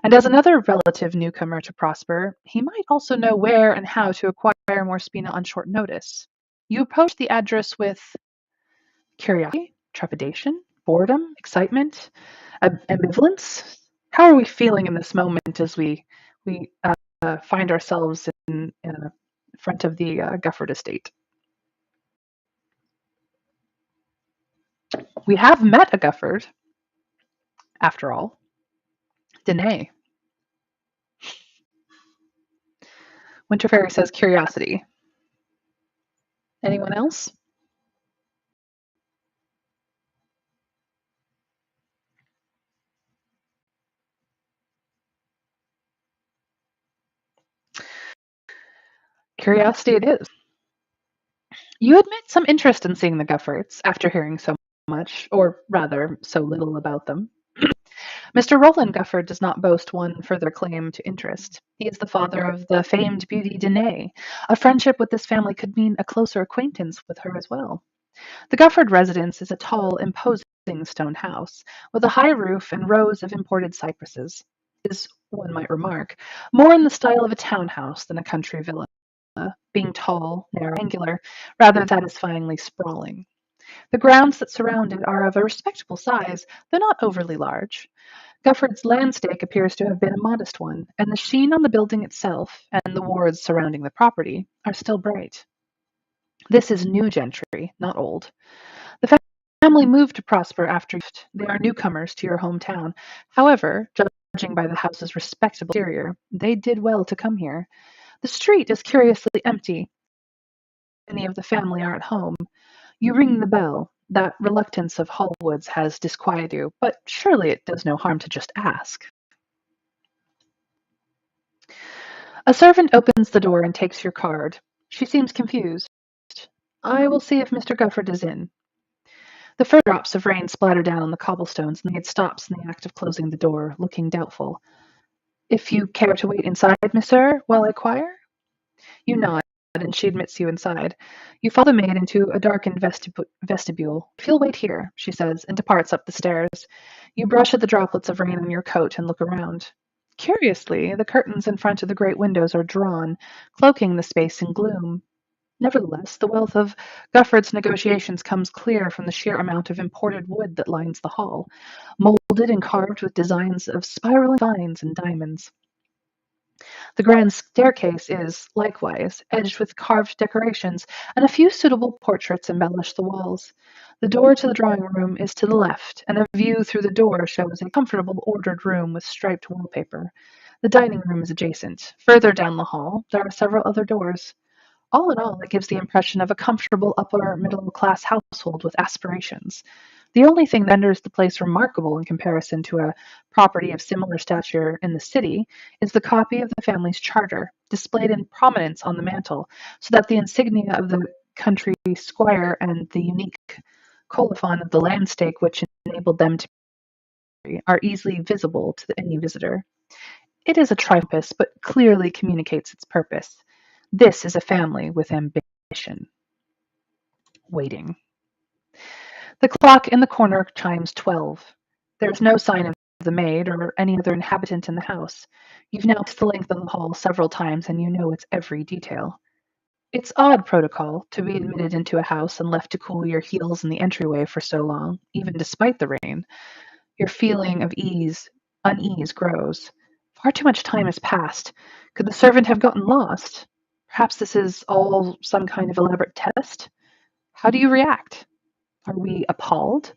And as another relative newcomer to Prosper, he might also know where and how to acquire more spina on short notice. You approach the address with curiosity, trepidation, boredom, excitement, ambivalence. How are we feeling in this moment as we find ourselves in front of the Gufford estate? We have met a Gufford, after all. Danae. Winter Fairy says curiosity. Anyone else? Curiosity it is. You admit some interest in seeing the Guffords after hearing so much, or rather, so little about them. Mr. Roland Gufford does not boast one further claim to interest. He is the father of the famed beauty Danae. A friendship with this family could mean a closer acquaintance with her as well. The Gufford residence is a tall, imposing stone house with a high roof and rows of imported cypresses. It is, one might remark, more in the style of a townhouse than a country villa, being tall, narrow, angular, rather than satisfyingly sprawling. The grounds that surround it are of a respectable size, though not overly large. Gufford's land stake appears to have been a modest one, and the sheen on the building itself and the wards surrounding the property are still bright. This is new gentry, not old. The family moved to Prosper after they are newcomers to your hometown. However, judging by the house's respectable exterior, they did well to come here. The street is curiously empty. Any of the family are at home. You ring the bell. That reluctance of Hallwoods has disquieted you, but surely it does no harm to just ask. A servant opens the door and takes your card. She seems confused. I will see if Mr. Gufford is in. The first drops of rain splatter down on the cobblestones, and the maid stops in the act of closing the door, looking doubtful. If you care to wait inside, monsieur, while I inquire? You nod, and she admits you inside. You follow the maid into a darkened vestibule. If you'll wait here, she says, and departs up the stairs. You brush at the droplets of rain on your coat and look around. Curiously, the curtains in front of the great windows are drawn, cloaking the space in gloom. Nevertheless, the wealth of Gufford's negotiations comes clear from the sheer amount of imported wood that lines the hall, molded and carved with designs of spiraling vines and diamonds. The grand staircase is, likewise, edged with carved decorations, and a few suitable portraits embellish the walls. The door to the drawing room is to the left, and a view through the door shows a comfortable, ordered room with striped wallpaper. The dining room is adjacent. Further down the hall, there are several other doors. All in all, it gives the impression of a comfortable upper middle class household with aspirations. The only thing that renders the place remarkable in comparison to a property of similar stature in the city is the copy of the family's charter, displayed in prominence on the mantel, so that the insignia of the country squire and the unique colophon of the land stake which enabled them to are easily visible to any visitor. It is a trifle, but clearly communicates its purpose. This is a family with ambition. Waiting. The clock in the corner chimes 12. There is no sign of the maid or any other inhabitant in the house. You've now paced the length of the hall several times and you know its every detail. It's odd protocol to be admitted into a house and left to cool your heels in the entryway for so long, even despite the rain. Your feeling of unease grows. Far too much time has passed. Could the servant have gotten lost? Perhaps this is all some kind of elaborate test? How do you react? Are we appalled?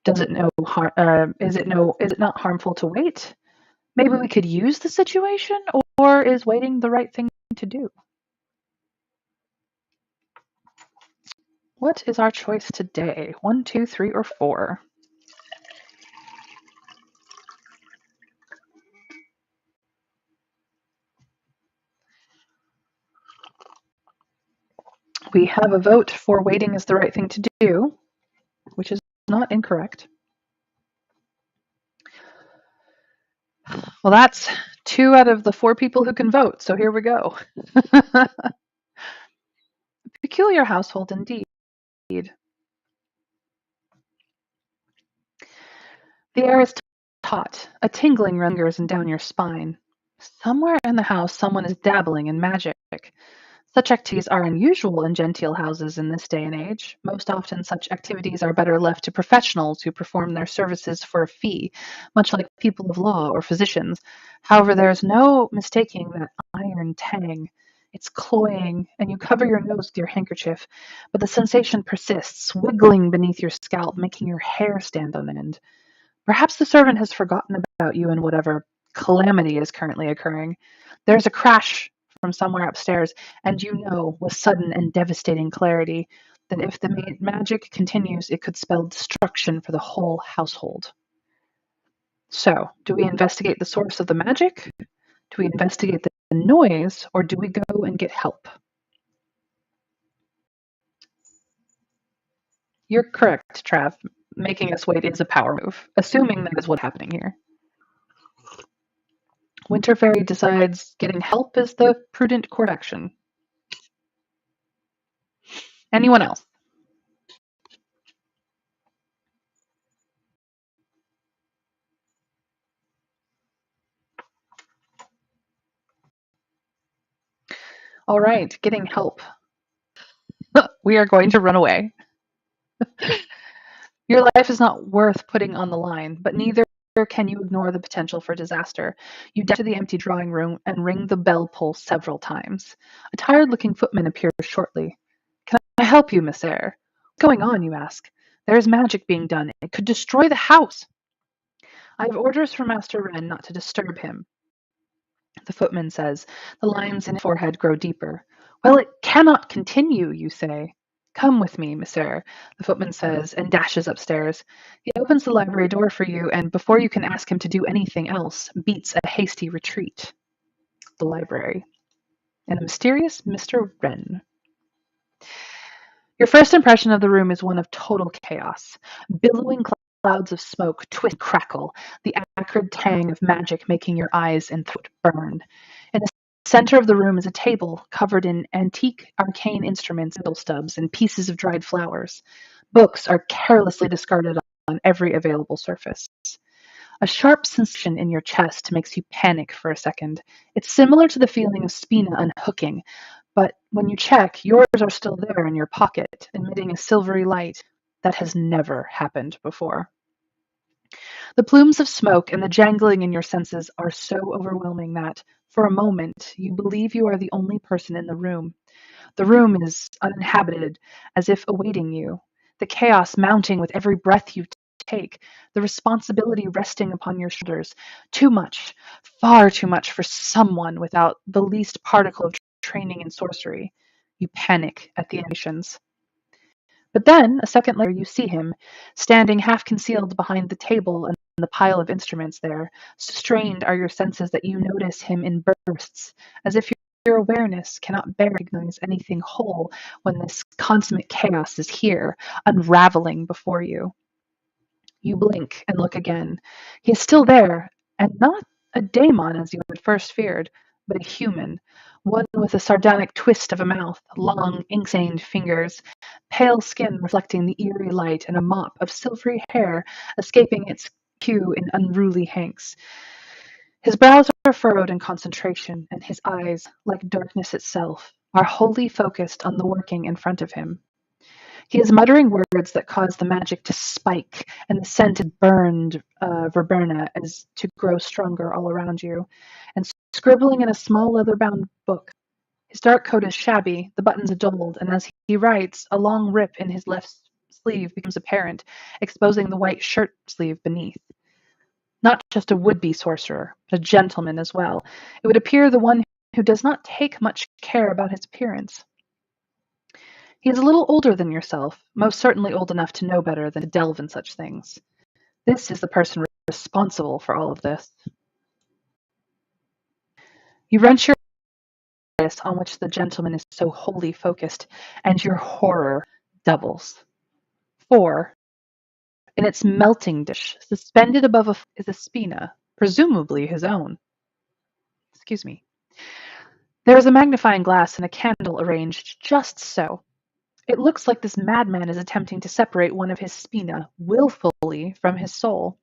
Does it no har- is it no is it not harmful to wait? Maybe we could use the situation, or is waiting the right thing to do? What is our choice today? One, two, three, or four? We have a vote for waiting is the right thing to do, which is not incorrect. Well, that's two out of the four people who can vote, so here we go. Peculiar household indeed. The air is hot. A tingling runs fingers and down your spine. Somewhere in the house, someone is dabbling in magic. Such activities are unusual in genteel houses in this day and age. Most often, such activities are better left to professionals who perform their services for a fee, much like people of law or physicians. However, there is no mistaking that iron tang. It's cloying, and you cover your nose with your handkerchief, but the sensation persists, wiggling beneath your scalp, making your hair stand on end. Perhaps the servant has forgotten about you in whatever calamity is currently occurring. There's a crash from somewhere upstairs, and you know with sudden and devastating clarity that if the magic continues, it could spell destruction for the whole household. So, do we investigate the source of the magic? Do we investigate the noise, or do we go and get help? You're correct, Trav. Making us wait is a power move, assuming that is what's happening here. Winter Fairy decides getting help is the prudent course of action. Anyone else? All right, getting help. We are going to run away. Your life is not worth putting on the line, but neither can you ignore the potential for disaster. You dash to the empty drawing room and ring the bell pull several times. A tired-looking footman appears shortly. Can I help you, Miss Eyre? What's going on, you ask? There is magic being done. It could destroy the house. I have orders from Master Wren not to disturb him, the footman says. The lines in his forehead grow deeper. Well, it cannot continue, you say. Come with me, Monsieur, the footman says, and dashes upstairs. He opens the library door for you, and before you can ask him to do anything else, beats a hasty retreat. The library. And a mysterious Mr. Wren. Your first impression of the room is one of total chaos. Billowing clouds of smoke twist and crackle, the acrid tang of magic making your eyes and throat burn. In the center of the room is a table covered in antique arcane instruments, needle stubs, and pieces of dried flowers. Books are carelessly discarded on every available surface. A sharp sensation in your chest makes you panic for a second. It's similar to the feeling of spina unhooking, but when you check, yours are still there in your pocket, emitting a silvery light. That has never happened before. The plumes of smoke and the jangling in your senses are so overwhelming that, for a moment, you believe you are the only person in the room. The room is uninhabited, as if awaiting you, the chaos mounting with every breath you take, the responsibility resting upon your shoulders. Too much, far too much for someone without the least particle of training in sorcery. You panic at the animations. But then, a second later, you see him, standing half concealed behind the table and the pile of instruments there. So strained are your senses that you notice him in bursts, as if your awareness cannot bear to recognize anything whole when this consummate chaos is here, unraveling before you. You blink and look again. He is still there, and not a daemon as you had first feared, but a human, one with a sardonic twist of a mouth, long, ink-stained fingers, pale skin reflecting the eerie light, and a mop of silvery hair escaping its queue in unruly hanks. His brows are furrowed in concentration, and his eyes, like darkness itself, are wholly focused on the working in front of him. He is muttering words that cause the magic to spike and the scent of burned verberna as to grow stronger all around you, and scribbling in a small leather-bound book. His dark coat is shabby, the buttons are dulled, and as he writes, a long rip in his left sleeve becomes apparent, exposing the white shirt sleeve beneath. Not just a would-be sorcerer, but a gentleman as well. It would appear the one who does not take much care about his appearance. He is a little older than yourself, most certainly old enough to know better than to delve in such things. This is the person responsible for all of this. You wrench your wrist on which the gentleman is so wholly focused, and your horror doubles. For, in its melting dish, suspended above is a spina, presumably his own. Excuse me. There is a magnifying glass and a candle arranged just so. It looks like this madman is attempting to separate one of his spina willfully from his soul.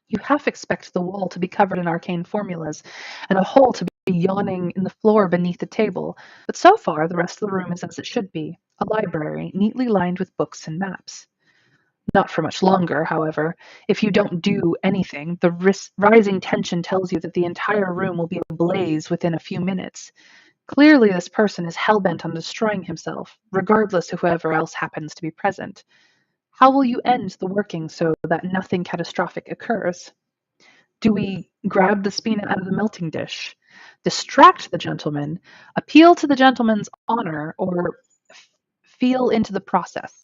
You half expect the wall to be covered in arcane formulas, and a hole to be yawning in the floor beneath the table, but so far the rest of the room is as it should be, a library neatly lined with books and maps. Not for much longer, however. If you don't do anything, the rising tension tells you that the entire room will be ablaze within a few minutes. Clearly, this person is hell-bent on destroying himself, regardless of whoever else happens to be present. How will you end the working so that nothing catastrophic occurs? Do we grab the spina out of the melting dish, distract the gentleman, appeal to the gentleman's honor, or feel into the process?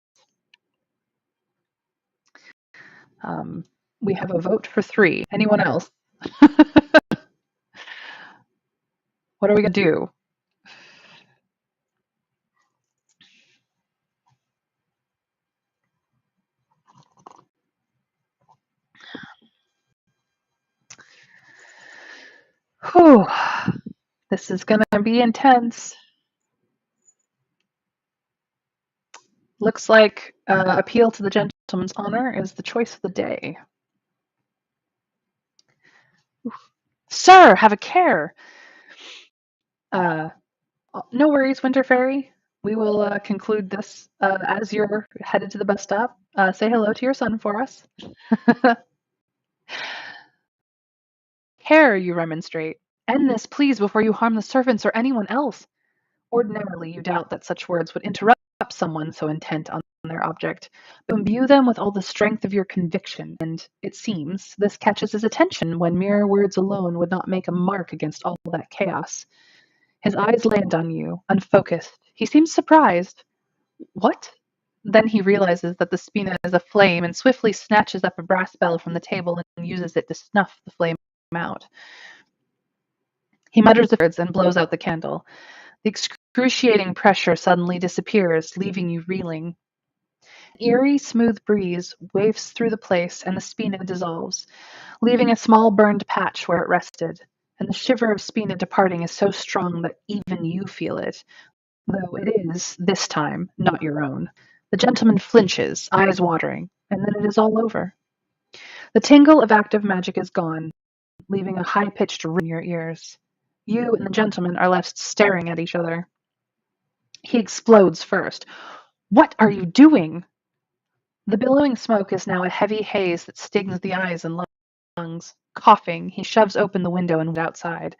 Um, we have a vote for 3. Anyone else? What are we going to do? Whew. This is going to be intense. Looks like appeal to the gentleman's honor is the choice of the day. Sir, have a care. No worries, Winter Fairy. We will conclude this as you're headed to the bus stop. Say hello to your son for us. Care, you remonstrate. End this, please, before you harm the servants or anyone else. Ordinarily, you doubt that such words would interrupt someone so intent on their object, but imbue them with all the strength of your conviction, and, it seems, this catches his attention when mere words alone would not make a mark against all that chaos. His eyes land on you, unfocused. He seems surprised. What? Then he realizes that the spina is aflame and swiftly snatches up a brass bell from the table and uses it to snuff the flame out. He mutters the words and blows out the candle. The excruciating pressure suddenly disappears, leaving you reeling. An eerie, smooth breeze wafts through the place, and the spina dissolves, leaving a small burned patch where it rested. And the shiver of spina departing is so strong that even you feel it, though it is, this time, not your own. The gentleman flinches, eyes watering, and then it is all over. The tingle of active magic is gone, leaving a high-pitched ring in your ears. You and the gentleman are left staring at each other. He explodes first. What are you doing? The billowing smoke is now a heavy haze that stings the eyes and lungs. Coughing, he shoves open the window and outside.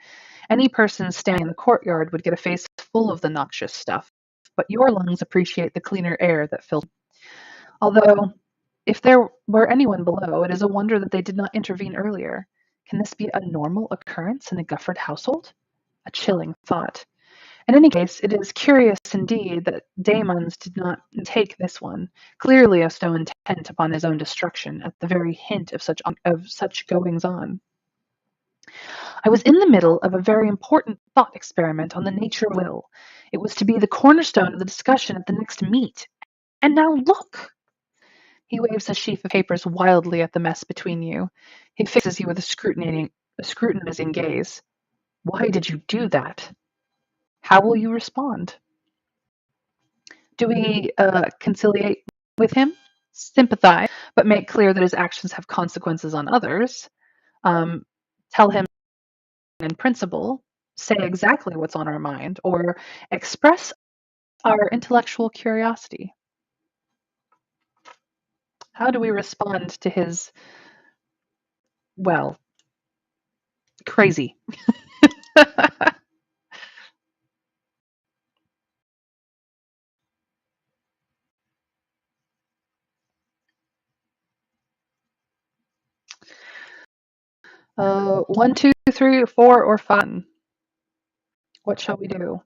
Any person standing in the courtyard would get a face full of the noxious stuff, but your lungs appreciate the cleaner air that fills. Although, if there were anyone below, it is a wonder that they did not intervene earlier. Can this be a normal occurrence in a Gufford household? A chilling thought. In any case, it is curious indeed that Damons did not take this one, clearly as though intent upon his own destruction, at the very hint of such goings on. I was in the middle of a very important thought experiment on the nature of will. It was to be the cornerstone of the discussion at the next meet. And now look! He waves a sheaf of papers wildly at the mess between you. He fixes you with a scrutinizing gaze. Why did you do that? How will you respond? Do we conciliate with him, sympathize, but make clear that his actions have consequences on others? Tell him in principle, say exactly what's on our mind, or express our intellectual curiosity? How do we respond to his, well, crazy? 1, 2, 3, 4, or 5. What shall we do?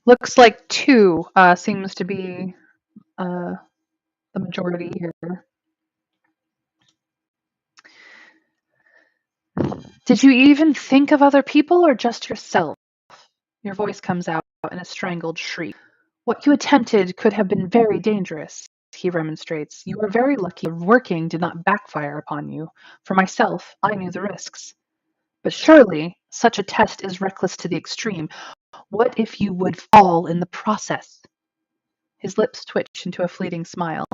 Looks like 2 seems to be the majority here. Did you even think of other people or just yourself? Your voice comes out in a strangled shriek. What you attempted could have been very dangerous. he remonstrates. You are very lucky working did not backfire upon you. For myself, I knew the risks. But surely such a test is reckless to the extreme. What if you would fall in the process? His lips twitch into a fleeting smile.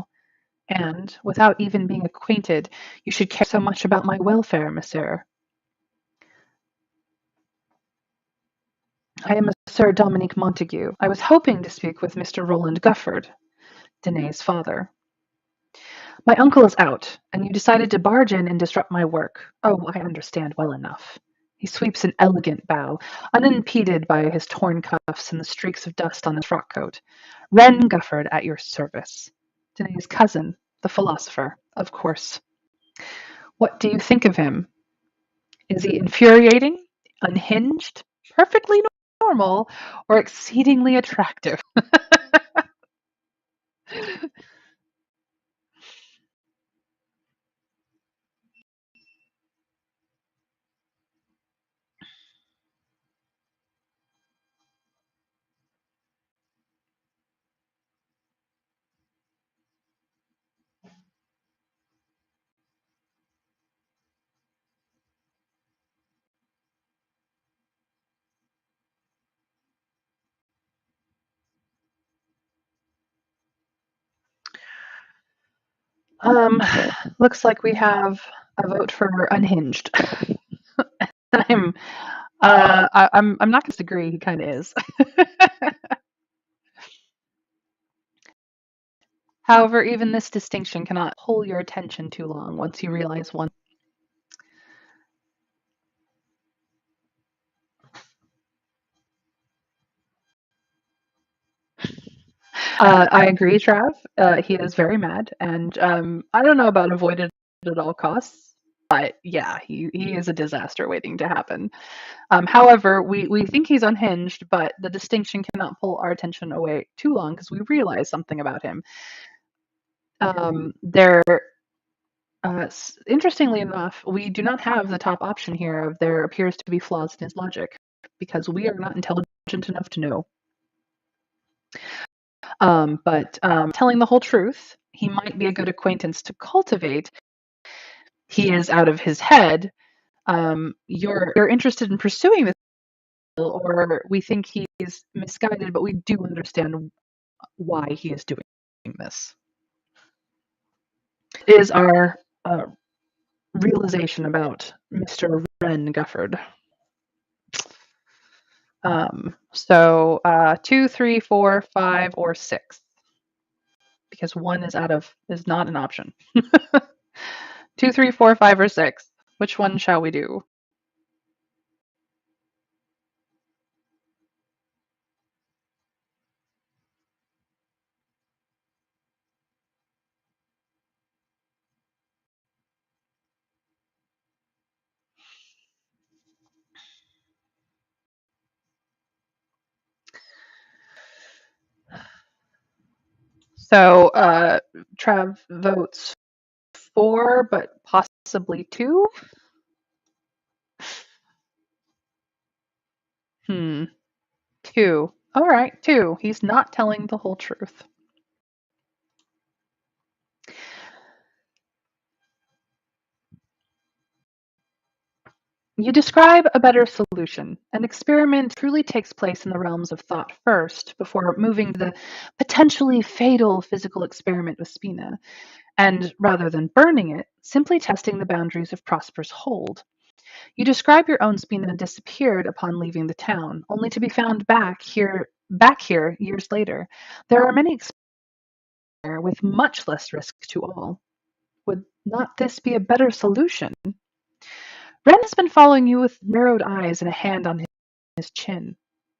And, without even being acquainted, you should care so much about my welfare, monsieur. I am a Sir Dominique Montague. I was hoping to speak with Mr. Roland Gufford, Danae's father. My uncle is out, and you decided to barge in and disrupt my work. Oh, I understand well enough. He sweeps an elegant bow, unimpeded by his torn cuffs and the streaks of dust on his frock coat. Wren Gufford at your service. Danae's cousin, the philosopher, of course. What do you think of him? Is he infuriating, unhinged, perfectly normal, or exceedingly attractive? Um, looks like we have a vote for unhinged. I'm, I'm not going to disagree. He kind of is. However, even this distinction cannot hold your attention too long once you realize one. I agree, Trav. He is very mad, and I don't know about avoided at all costs, but yeah, he is a disaster waiting to happen. However, we think he's unhinged, but the distinction cannot pull our attention away too long because we realize something about him. There, interestingly enough, we do not have the top option here of there appears to be flaws in his logic because we are not intelligent enough to know. But telling the whole truth, he might be a good acquaintance to cultivate. He is out of his head. You're interested in pursuing this, or we think he's misguided, but we do understand why he is doing this. It is our realization about Mr. Wren Gufford. So 2, 3, 4, 5, or 6, because 1 is not an option. 2, 3, 4, 5, or 6. Which one shall we do? So Trav votes 4, but possibly 2. 2. All right, 2. He's not telling the whole truth. You describe a better solution. An experiment truly takes place in the realms of thought first, before moving to the potentially fatal physical experiment with Spina, and rather than burning it, simply testing the boundaries of Prosper's hold. You describe your own Spina disappeared upon leaving the town, only to be found back here years later. There are many experiments with much less risk to all. Would not this be a better solution? Ren has been following you with narrowed eyes and a hand on his chin.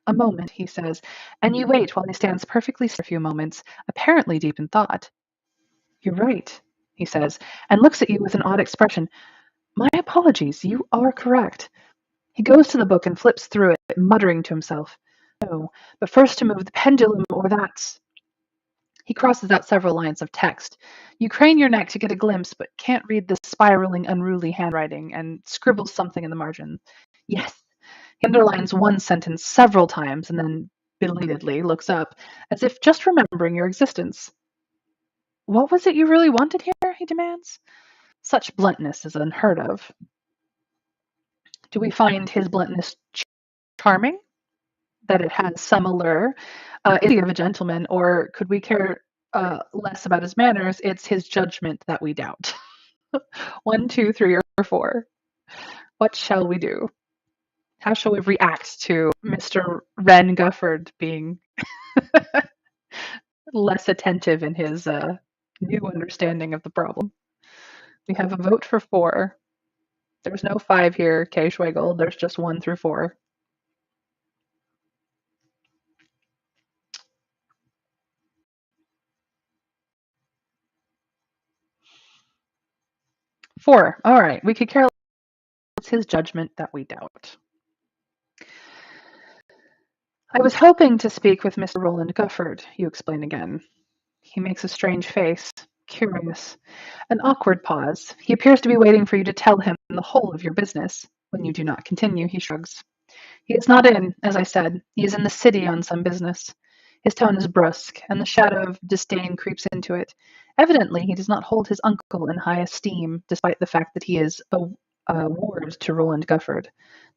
A moment, he says, and you wait while he stands perfectly still for a few moments, apparently deep in thought. You're right, he says, and looks at you with an odd expression. My apologies, you are correct. He goes to the book and flips through it, muttering to himself. No, but first to move the pendulum, or that's. He crosses out several lines of text. You crane your neck to get a glimpse, but can't read the spiraling, unruly handwriting, and scribbles something in the margin. Yes. He underlines one sentence several times, and then belatedly looks up, as if just remembering your existence. What was it you really wanted here? He demands. Such bluntness is unheard of. Do we find his bluntness charming? That it has some allure? Is he of a gentleman, or could we care less about his manners? It's his judgment that we doubt. One, two, three, or four. What shall we do? How shall we react to Mr. Wren Gufford being less attentive in his new understanding of the problem? We have a vote for four. There's no five here, Kay Schwegel. There's just one through four. Four. All right. We could care less. It's his judgment that we doubt. I was hoping to speak with Mr. Roland Gufford, you explain again. He makes a strange face, curious. An awkward pause. He appears to be waiting for you to tell him the whole of your business. When you do not continue, he shrugs. He is not in, as I said. He is in the city on some business. His tone is brusque, and the shadow of disdain creeps into it. Evidently, he does not hold his uncle in high esteem, despite the fact that he is a ward to Roland Gufford.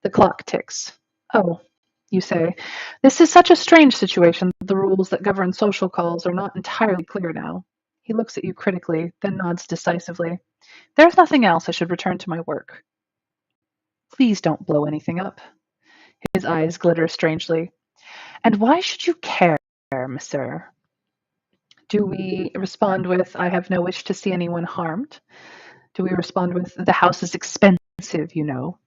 The clock ticks. Oh, you say. This is such a strange situation that the rules that govern social calls are not entirely clear now. He looks at you critically, then nods decisively. There's nothing else. I should return to my work. Please don't blow anything up. His eyes glitter strangely. And why should you care, monsieur? Do we respond with, I have no wish to see anyone harmed? Do we respond with, the house is expensive, you know?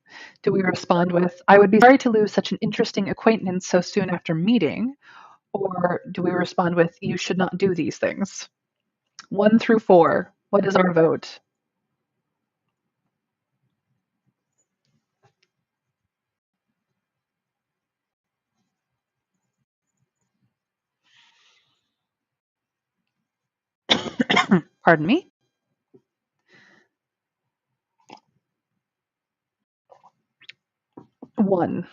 Do we respond with, I would be sorry to lose such an interesting acquaintance so soon after meeting? Or do we respond with, you should not do these things? One through four. What is our vote? Pardon me? One.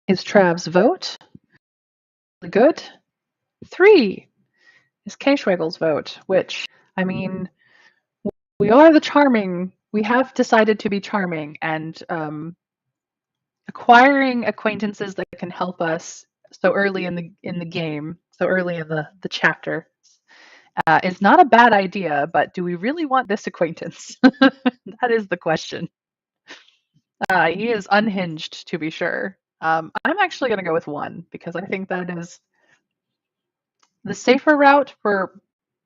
Is Trav's vote good? Three is K-Schwegel's vote, which, I mean, we are the charming. We have decided to be charming, and acquiring acquaintances that can help us so early in the game, so early in the chapter, is not a bad idea. But do we really want this acquaintance? That is the question. He is unhinged, to be sure. I'm actually going to go with one because I think that is the safer route for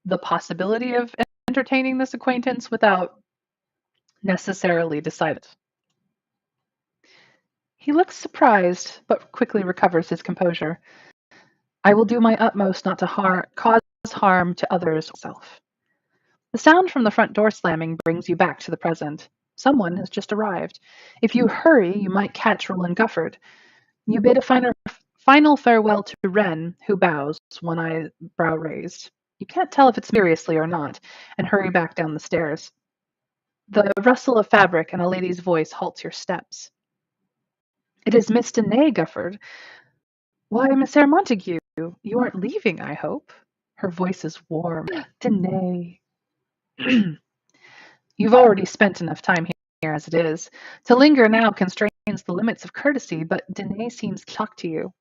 the possibility of entertaining this acquaintance without necessarily decided. He looks surprised, but quickly recovers his composure. I will do my utmost not to cause harm to others or myself. The sound from the front door slamming brings you back to the present. Someone has just arrived. If you hurry, you might catch Roland Gufford. You bid a final farewell to Wren, who bows, one eyebrow raised. You can't tell if it's seriously or not, and hurry back down the stairs. The rustle of fabric and a lady's voice halts your steps. It is Miss Danae, Gufford. Why, Monsieur Montague, you aren't leaving, I hope. Her voice is warm. Danae. You've already spent enough time here as it is. To linger now constrains the limits of courtesy, but Danae seems to talk to you.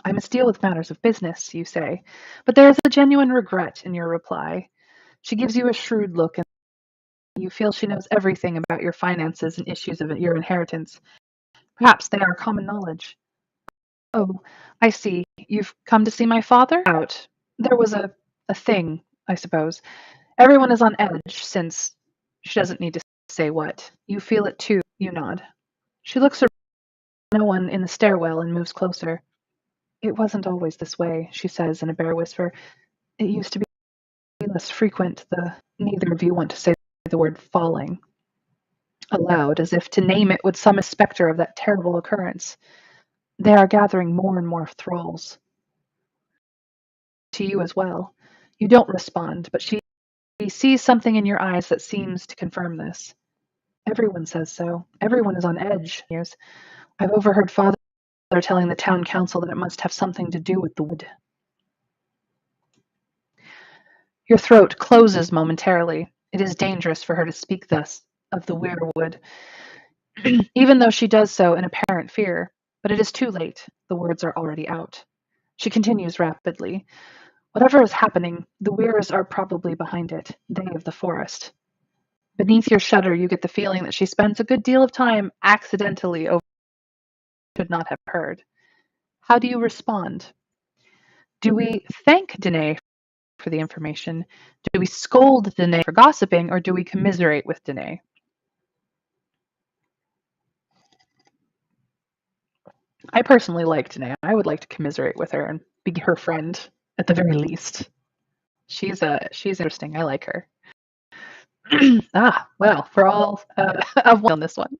I must deal with matters of business, you say, but there is a genuine regret in your reply. She gives you a shrewd look, and you feel she knows everything about your finances and issues of your inheritance. Perhaps they are common knowledge. Oh, I see. You've come to see my father? Out. There was a thing, I suppose. Everyone is on edge since she doesn't need to say what. You feel it too, you nod. She looks around at no one in the stairwell and moves closer. It wasn't always this way, she says in a bare whisper. It used to be less frequent. Neither of you want to say the word falling aloud, as if to name it would summon a specter of that terrible occurrence. They are gathering more and more thralls. To you as well. You don't respond, but she sees something in your eyes that seems to confirm this. Everyone says so. Everyone is on edge. I've overheard father telling the town council that it must have something to do with the wood. Your throat closes momentarily. It is dangerous for her to speak thus of the Weyrwood, even though she does so in apparent fear. But it is too late. The words are already out. She continues rapidly. Whatever is happening, the Weirs are probably behind it, they of the forest. Beneath your shudder, you get the feeling that she spends a good deal of time accidentally over what she should not have heard. How do you respond? Do we thank Danae for the information? Do we scold Danae for gossiping, or do we commiserate with Danae? I personally like Danae. I would like to commiserate with her and be her friend at the very least. She's interesting. I like her. Well, we're all of one on this one.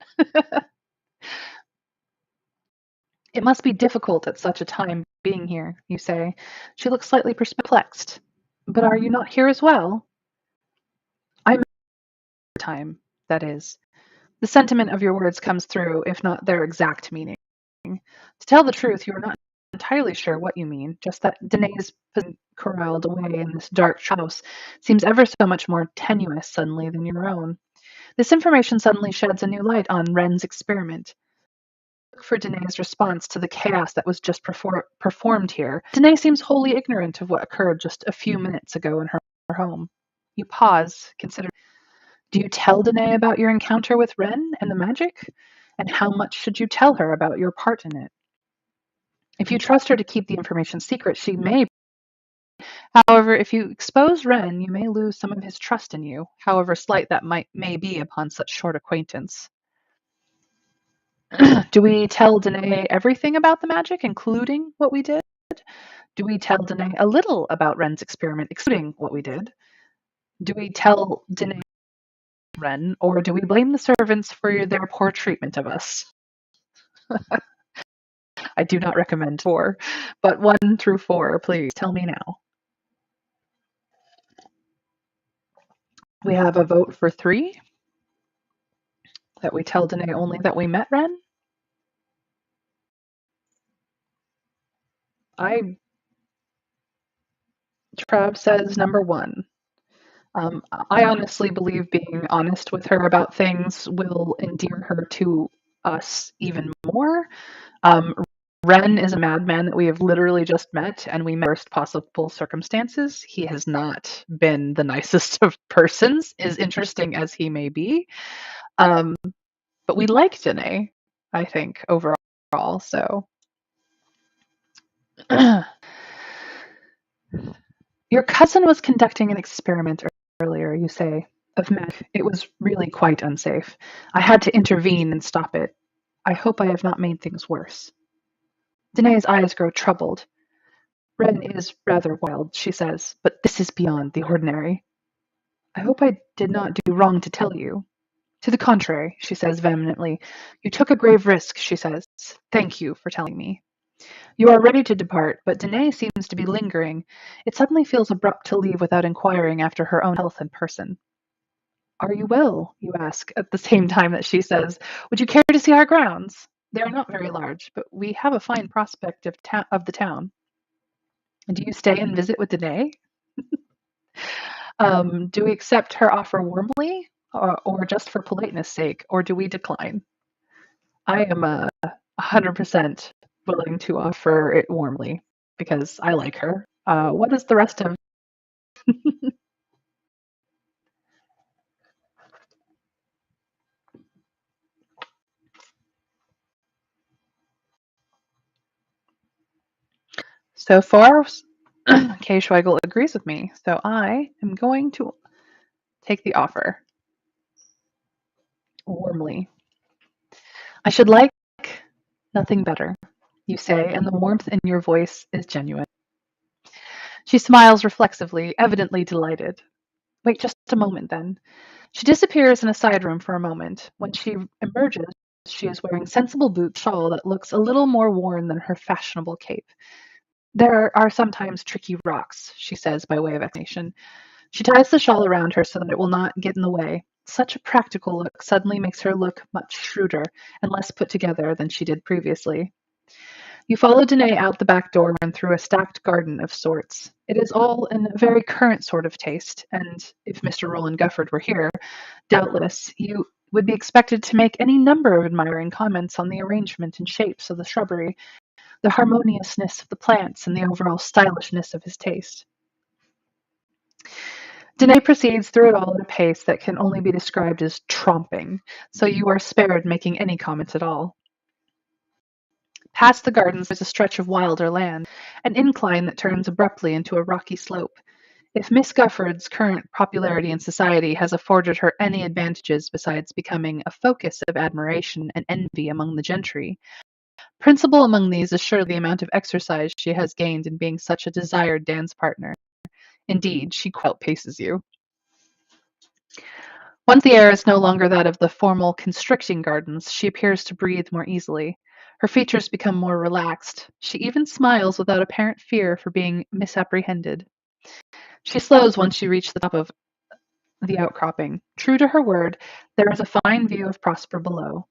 It must be difficult at such a time being here, you say. She looks slightly perplexed. But are you not here as well? I'm time, that is. The sentiment of your words comes through, if not their exact meaning. To tell the truth, you are not entirely sure what you mean, just that Danae's corralled away in this dark house seems ever so much more tenuous suddenly than your own. This information suddenly sheds a new light on Wren's experiment. Look for Danae's response to the chaos that was just performed here. Danae seems wholly ignorant of what occurred just a few minutes ago in her home. You pause, consider. Do you tell Danae about your encounter with Wren and the magic? And how much should you tell her about your part in it? If you trust her to keep the information secret, she may. However, if you expose Wren, you may lose some of his trust in you, however slight that may be upon such short acquaintance. Do we tell Danae everything about the magic, including what we did? Do we tell Danae a little about Wren's experiment, excluding what we did? Do we tell Danae Wren, or do we blame the servants for their poor treatment of us? I do not recommend 4, but 1 through 4, please tell me now. We have a vote for 3, that we tell Danae only that we met Wren. Trav says number 1. I honestly believe being honest with her about things will endear her to us even more. Wren is a madman that we have literally just met, and we met worst possible circumstances. He has not been the nicest of persons, as interesting as he may be. But we like Danae, I think, overall. So, your cousin was conducting an experiment earlier, you say, of magic. It was really quite unsafe. I had to intervene and stop it. I hope I have not made things worse. Danae's eyes grow troubled. Wren is rather wild, she says, but this is beyond the ordinary. I hope I did not do wrong to tell you. To the contrary, she says vehemently. You took a grave risk, she says. Thank you for telling me. You are ready to depart, but Danae seems to be lingering. It suddenly feels abrupt to leave without inquiring after her own health and person. Are you well? You ask, at the same time that she says, would you care to see our grounds? They are not very large, but we have a fine prospect of the town. And do you stay and visit with Danae? Do we accept her offer warmly, or just for politeness sake, or do we decline? I am 100% willing to offer it warmly because I like her. What is the rest of? So far, Kay Schweigel agrees with me, so I am going to take the offer warmly. I should like nothing better, you say, and the warmth in your voice is genuine. She smiles reflexively, evidently delighted. Wait just a moment, then. She disappears in a side room for a moment. When she emerges, she is wearing sensible boot shawl that looks a little more worn than her fashionable cape. There are sometimes tricky rocks, she says by way of explanation. She ties the shawl around her so that it will not get in the way. Such a practical look suddenly makes her look much shrewder and less put together than she did previously. You follow Danae out the back door and through a stacked garden of sorts. It is all in a very current sort of taste, and if Mr. Roland Gufford were here, doubtless you would be expected to make any number of admiring comments on the arrangement and shapes of the shrubbery, the harmoniousness of the plants, and the overall stylishness of his taste. Danae proceeds through it all at a pace that can only be described as tromping, so you are spared making any comments at all. Past the gardens there's a stretch of wilder land, an incline that turns abruptly into a rocky slope. If Miss Gufford's current popularity in society has afforded her any advantages besides becoming a focus of admiration and envy among the gentry, principal among these is surely the amount of exercise she has gained in being such a desired dance partner. Indeed, she quite outpaces you. Once the air is no longer that of the formal constricting gardens, she appears to breathe more easily. Her features become more relaxed. She even smiles without apparent fear for being misapprehended. She slows once you reach the top of the outcropping. True to her word, there is a fine view of Prosper below.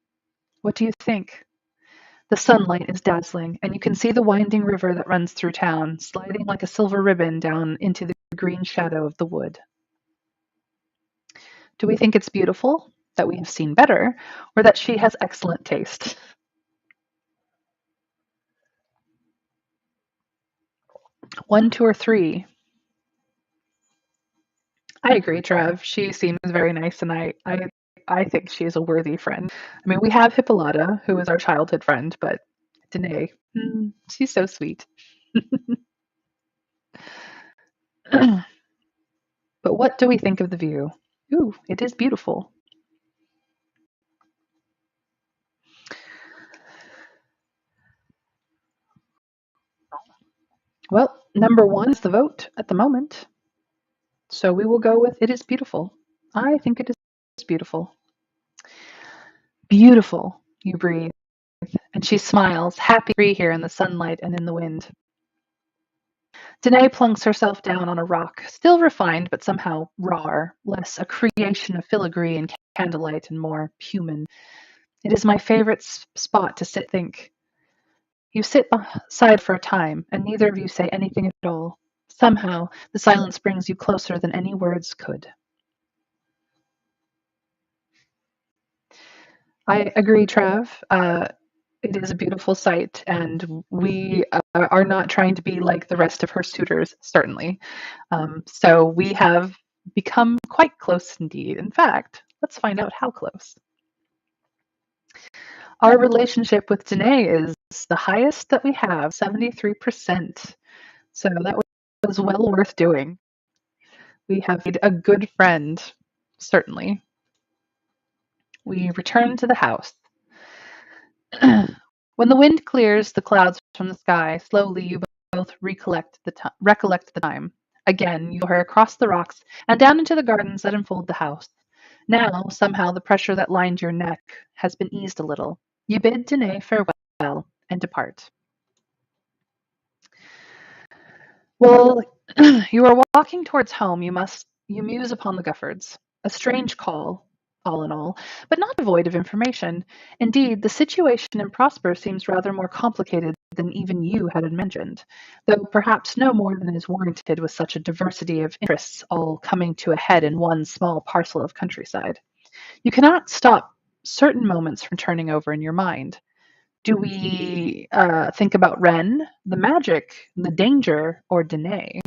What do you think? The sunlight is dazzling, and you can see the winding river that runs through town, sliding like a silver ribbon down into the green shadow of the wood. Do we think it's beautiful, that we have seen better, or that she has excellent taste? One, two, or three? I agree, Trev. She seems very nice, and I think she is a worthy friend. I mean, we have Hippolyta, who is our childhood friend, but Danae, she's so sweet. But what do we think of the view? Ooh, it is beautiful. Well, number one is the vote at the moment. So we will go with it is beautiful. I think it is beautiful. Beautiful, you breathe. And she smiles, happy to be here in the sunlight and in the wind. Danae plunks herself down on a rock, still refined but somehow raw, less a creation of filigree and candlelight and more human. It is my favorite spot to sit think. You sit beside for a time, and neither of you say anything at all. Somehow, the silence brings you closer than any words could. I agree, Trav. It is a beautiful sight, and we are not trying to be like the rest of her suitors, certainly. So we have become quite close indeed. In fact, let's find out how close. Our relationship with Danae is the highest that we have, 73%. So that was well worth doing. We have made a good friend, certainly. We return to the house. When the wind clears the clouds from the sky, slowly you both recollect the time. Again, you follow her across the rocks and down into the gardens that enfold the house. Now, somehow, the pressure that lined your neck has been eased a little. You bid Danae farewell and depart. Well, you are walking towards home. You muse upon the Guffords. A strange call, all in all, but not devoid of information. Indeed, the situation in Prosper seems rather more complicated than even you had imagined, though perhaps no more than is warranted with such a diversity of interests all coming to a head in one small parcel of countryside. You cannot stop certain moments from turning over in your mind. Do we think about Ren, the magic, the danger, or Danae?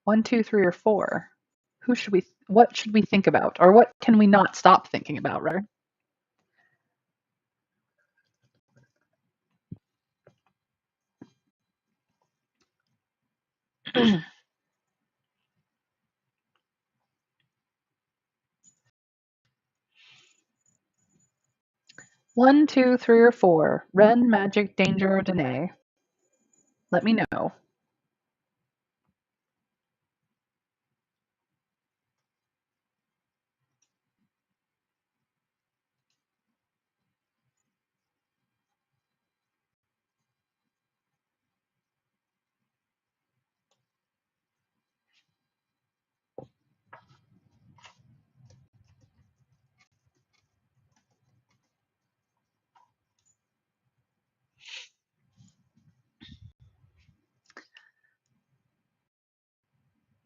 One, two, three, or four? Who should we? What should we think about, or what can we not stop thinking about? Rather. 1, 2, 3, or four? Ren, magic, danger, or Danae? Let me know.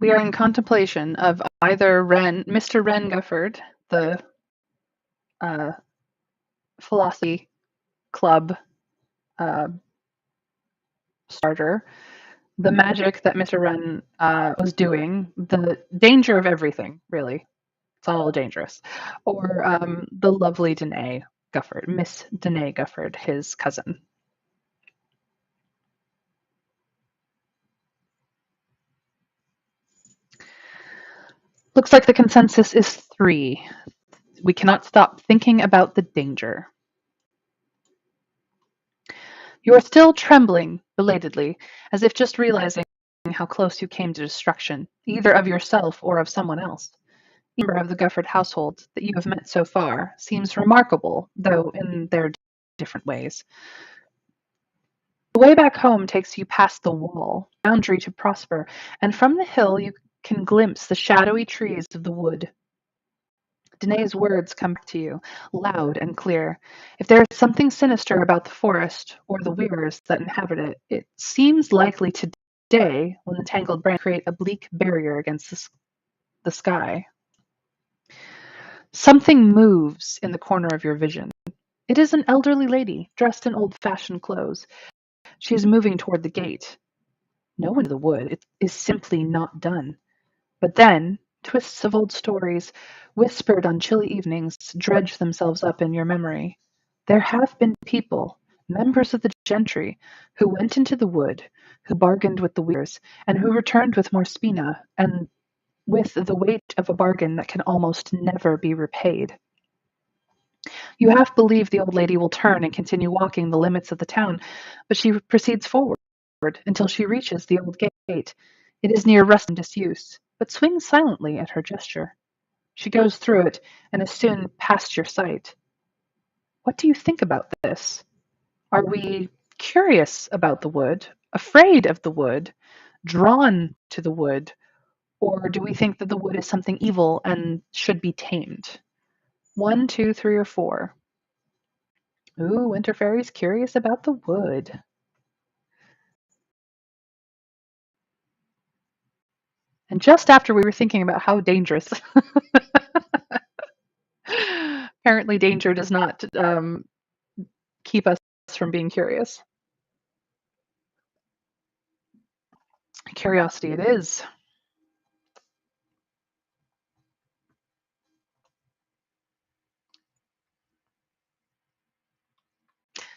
We are in contemplation of either Mr. Wren Gufford, the uh, philosophy club uh, starter, the magic that Mr. Wren was doing, the danger of everything, really. It's all dangerous. Or the lovely Danae Gufford, Miss Danae Gufford, his cousin. Looks like the consensus is 3. We cannot stop thinking about the danger. You are still trembling, belatedly, as if just realizing how close you came to destruction, either of yourself or of someone else. Each member of the Gufford household that you have met so far seems remarkable, though in their different ways. The way back home takes you past the wall, boundary to Prosper, and from the hill you can glimpse the shadowy trees of the wood. Danae's words come back to you, loud and clear. If there is something sinister about the forest or the weirs that inhabit it, it seems likely today, when the tangled branches create a bleak barrier against the sky. Something moves in the corner of your vision. It is an elderly lady, dressed in old-fashioned clothes. She is moving toward the gate. No one in the wood. It is simply not done. But then, twists of old stories, whispered on chilly evenings, dredge themselves up in your memory. There have been people, members of the gentry, who went into the wood, who bargained with the weirs, and who returned with more spina, and with the weight of a bargain that can almost never be repaid. You half believe the old lady will turn and continue walking the limits of the town, but she proceeds forward until she reaches the old gate. It is near rust and disuse, but swings silently at her gesture. She goes through it and is soon past your sight. What do you think about this? Are we curious about the wood, afraid of the wood, drawn to the wood, or do we think that the wood is something evil and should be tamed? 1, 2, 3, or 4. Ooh, Winter Fairy's curious about the wood. And just after we were thinking about how dangerous, apparently danger does not keep us from being curious. Curiosity it is.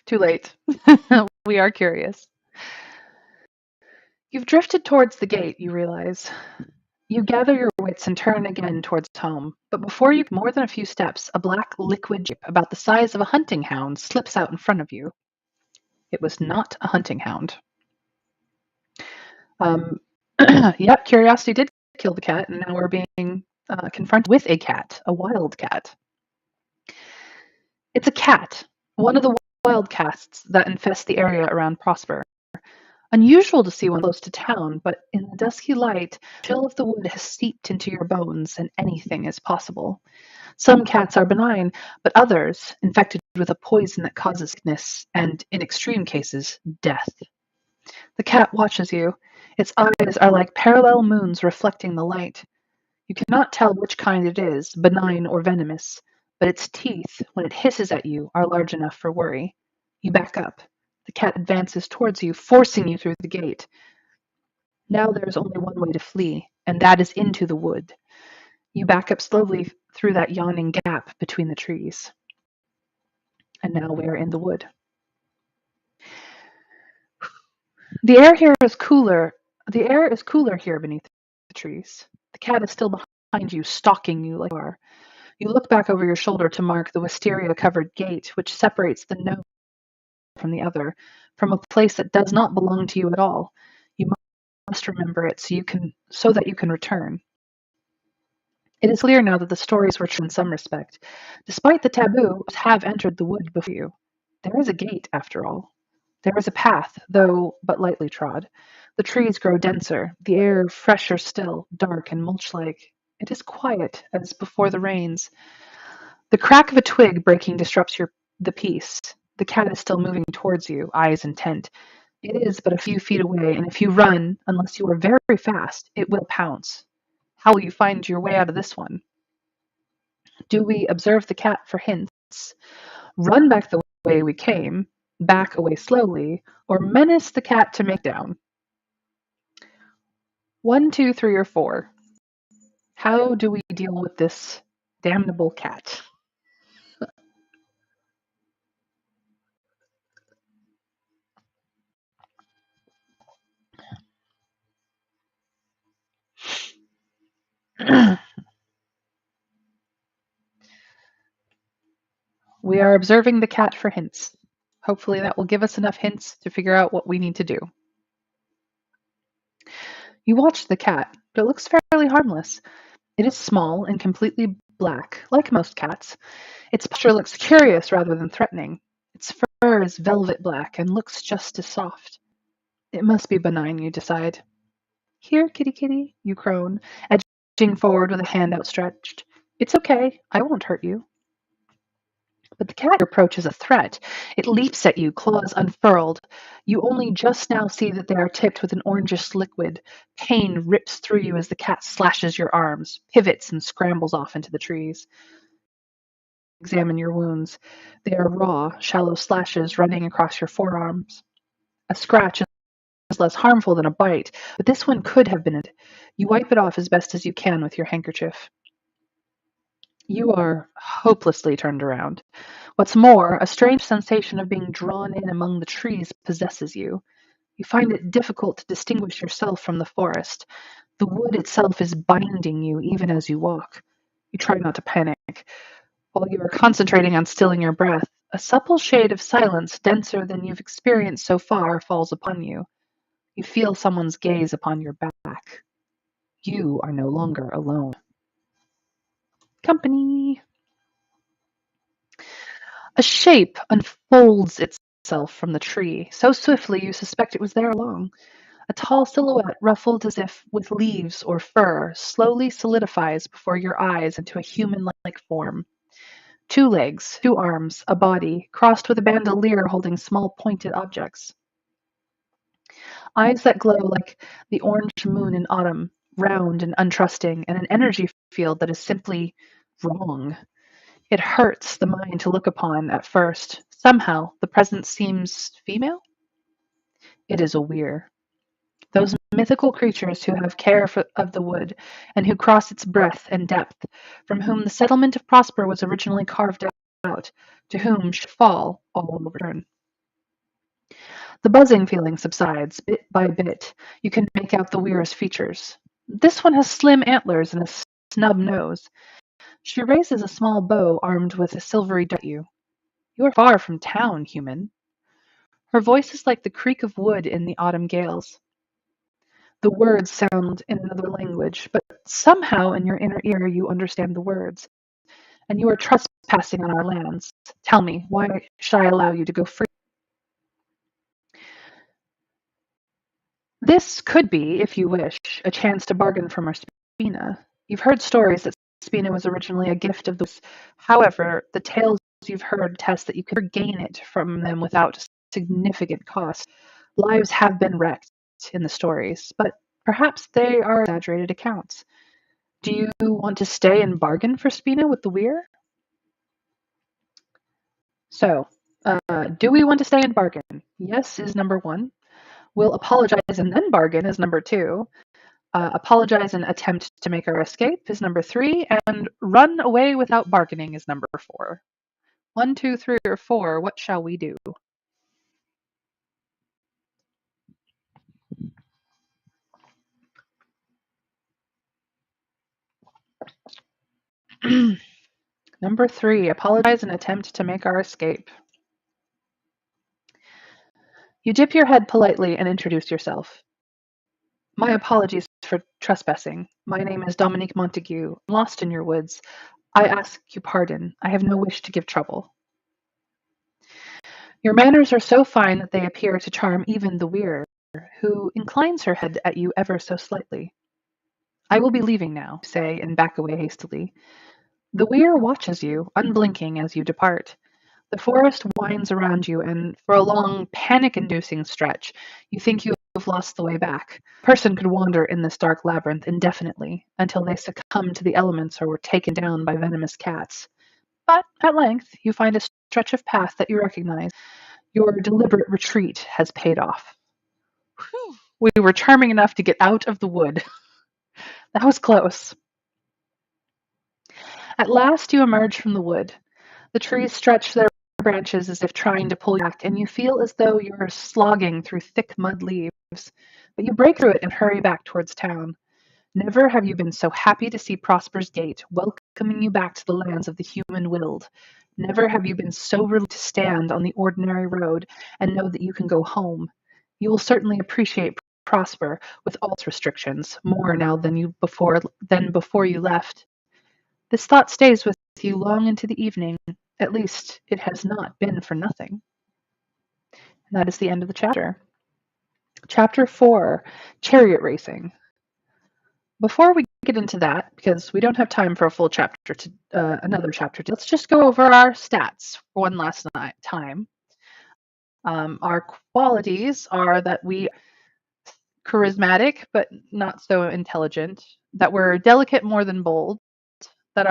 Too late. We are curious. You've drifted towards the gate, you realize. You gather your wits and turn again towards home, but before you more than a few steps, a black liquid shape about the size of a hunting hound slips out in front of you. It was not a hunting hound. Yep, curiosity did kill the cat, and now we're being confronted with a cat, a wild cat. It's a cat, one of the wild cats that infest the area around Prosper. Unusual to see one close to town, but in the dusky light, the chill of the wood has seeped into your bones, and anything is possible. Some cats are benign, but others infected with a poison that causes sickness and, in extreme cases, death. The cat watches you. Its eyes are like parallel moons reflecting the light. You cannot tell which kind it is, benign or venomous, but its teeth, when it hisses at you, are large enough for worry. You back up. The cat advances towards you, forcing you through the gate. Now there is only one way to flee, and that is into the wood. You back up slowly through that yawning gap between the trees. And now we are in the wood. The air here is cooler. The air is cooler here beneath the trees. The cat is still behind you, stalking you like you are. You look back over your shoulder to mark the wisteria-covered gate, which separates the known from the other, from a place that does not belong to you at all. You must remember it so that you can return. It is clear now that the stories were true in some respect. Despite the taboo, have entered the wood before you. There is a gate, after all. There is a path, though but lightly trod. The trees grow denser, the air fresher still, dark and mulch-like. It is quiet, as before the rains. The crack of a twig breaking disrupts the peace. The cat is still moving towards you, eyes intent. It is but a few feet away, and if you run, unless you are very fast, it will pounce. How will you find your way out of this one? Do we observe the cat for hints, run back the way we came, back away slowly, or menace the cat to make down? One, two, three, or four. How do we deal with this damnable cat? We are observing the cat for hints. Hopefully, that will give us enough hints to figure out what we need to do. You watch the cat, but it looks fairly harmless. It is small and completely black, like most cats. Its posture looks curious rather than threatening. Its fur is velvet black and looks just as soft. It must be benign, you decide. Here, kitty kitty, you crone, edging forward with a hand outstretched. It's okay, I won't hurt you. But the cat approaches a threat. It leaps at you, claws unfurled. You only just now see that they are tipped with an orangish liquid. Pain rips through you as the cat slashes your arms, pivots, and scrambles off into the trees. Examine your wounds. They are raw, shallow slashes running across your forearms. A scratch is less harmful than a bite, but this one could have been it. You wipe it off as best as you can with your handkerchief. You are hopelessly turned around. What's more, a strange sensation of being drawn in among the trees possesses you. You find it difficult to distinguish yourself from the forest. The wood itself is binding you even as you walk. You try not to panic. While you are concentrating on stilling your breath, a supple shade of silence, denser than you've experienced so far, falls upon you. You feel someone's gaze upon your back. You are no longer alone. Company. A shape unfolds itself from the tree, so swiftly you suspect it was there along. A tall silhouette, ruffled as if with leaves or fur, slowly solidifies before your eyes into a human-like form. Two legs, two arms, a body, crossed with a bandolier holding small pointed objects. Eyes that glow like the orange moon in autumn, round and untrusting, and an energy field that is simply wrong. It hurts the mind to look upon at first. Somehow, the presence seems female? It is a weir. Those mythical creatures who have care of the wood, and who cross its breadth and depth, from whom the settlement of Prosper was originally carved out, to whom should fall, all will return. The buzzing feeling subsides, bit by bit. You can make out the weir's features. This one has slim antlers and a snub nose. She raises a small bow armed with a silvery dart at you. You are far from town, human. Her voice is like the creak of wood in the autumn gales. The words sound in another language, but somehow in your inner ear you understand the words. And you are trespassing on our lands. Tell me, why should I allow you to go free? This could be, if you wish, a chance to bargain from our Spina. You've heard stories that Spina was originally a gift of those. However, the tales you've heard attest that you could gain it from them without significant cost. Lives have been wrecked in the stories, but perhaps they are exaggerated accounts. Do you want to stay and bargain for Spina with the Weir? So, do we want to stay and bargain? Yes is number one. We'll apologize and then bargain is number two. Apologize and attempt to make our escape is number three. And run away without bargaining is number four. One, two, three, or four. What shall we do? Number three, apologize and attempt to make our escape. You dip your head politely and introduce yourself. My apologies for trespassing. My name is Dominique Montague. I'm lost in your woods. I ask you pardon. I have no wish to give trouble. Your manners are so fine that they appear to charm even the Weir, who inclines her head at you ever so slightly. I will be leaving now, say, and back away hastily. The Weir watches you, unblinking, as you depart. The forest winds around you, and for a long, panic-inducing stretch, you think you have lost the way back. A person could wander in this dark labyrinth indefinitely until they succumb to the elements or were taken down by venomous cats. But at length, you find a stretch of path that you recognize. Your deliberate retreat has paid off. Whew. We were charming enough to get out of the wood. That was close. At last you emerge from the wood. The trees stretch their branches as if trying to pull you back, and you feel as though you're slogging through thick mud leaves. But you break through it and hurry back towards town. Never have you been so happy to see Prosper's Gate, welcoming you back to the lands of the human willed. Never have you been so relieved to stand on the ordinary road and know that you can go home. You will certainly appreciate Prosper with all its restrictions more now than before you left. This thought stays with you long into the evening. At least it has not been for nothing. And that is the end of the chapter. Chapter 4, Chariot Racing. Before we get into that, because we don't have time for a full chapter to another chapter, let's just go over our stats one last time. Our qualities are that we charismatic but not so intelligent, that we're delicate more than bold, that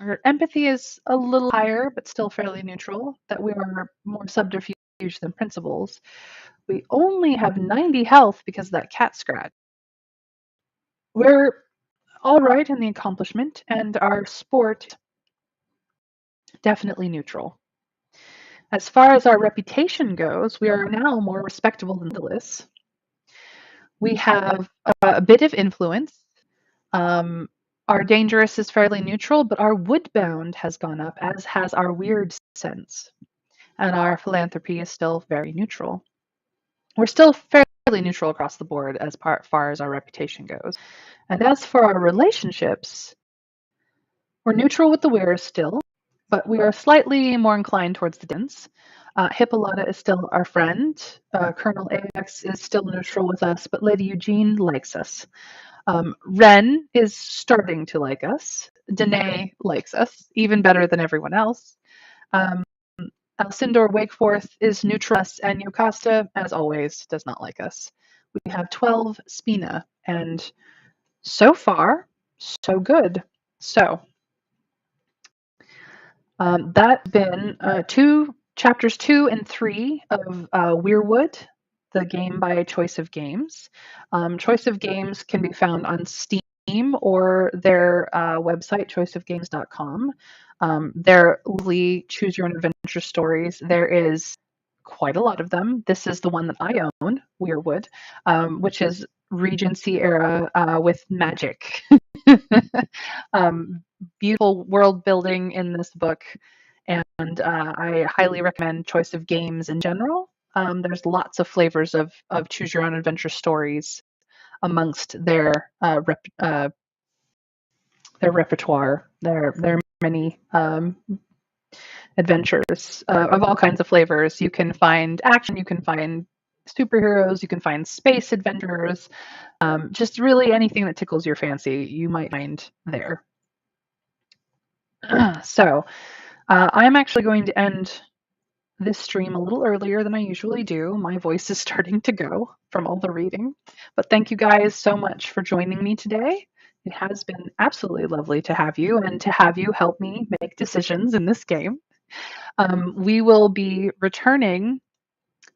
our empathy is a little higher but still fairly neutral, that we are more subterfuge than principles. We only have 90 health because of that cat scratch. We're all right in the accomplishment, and our sport definitely neutral. As far as our reputation goes, we are now more respectable than Phyllis. We have a bit of influence. Our dangerous is fairly neutral, but our woodbound has gone up, as has our weird sense. And our philanthropy is still very neutral. We're still fairly neutral across the board as far as our reputation goes. And as for our relationships, we're neutral with the Weirs still, but we are slightly more inclined towards the Dents. Hippolyta is still our friend. Colonel Ajax is still neutral with us, but Lady Eugene likes us. Ren is starting to like us. Danae likes us, even better than everyone else. Alcindor Wakeforth is neutral, and Yocasta, as always, does not like us. We have 12 Spina, and so far, so good. So, that's been chapters 2 and 3 of Weyrwood, the game by Choice of Games. Choice of Games can be found on Steam or their website, choiceofgames.com. They're lovely choose your own adventure stories. There is quite a lot of them. This is the one that I own, Weyrwood, which is Regency era with magic. Beautiful world building in this book, and I highly recommend Choice of Games in general. There's lots of flavors of choose your own adventure stories amongst their repertoire. There are many adventures of all kinds of flavors. You can find action, you can find superheroes, you can find space adventures, just really anything that tickles your fancy, you might find there. So, I'm actually going to end this stream a little earlier than I usually do. My voice is starting to go from all the reading. But thank you guys so much for joining me today. It has been absolutely lovely to have you and to have you help me make decisions in this game. We will be returning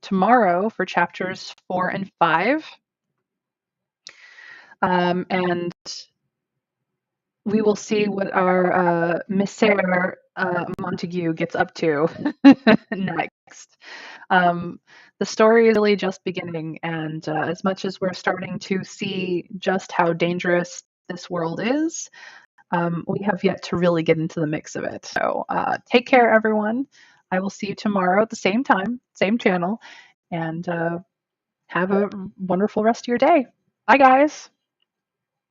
tomorrow for chapters 4 and 5. And we will see what our Misser Montague gets up to next. The story is really just beginning, and as much as we're starting to see just how dangerous this world is, we have yet to really get into the mix of it. So take care, everyone. I will see you tomorrow at the same time, same channel, and have a wonderful rest of your day. Bye, guys.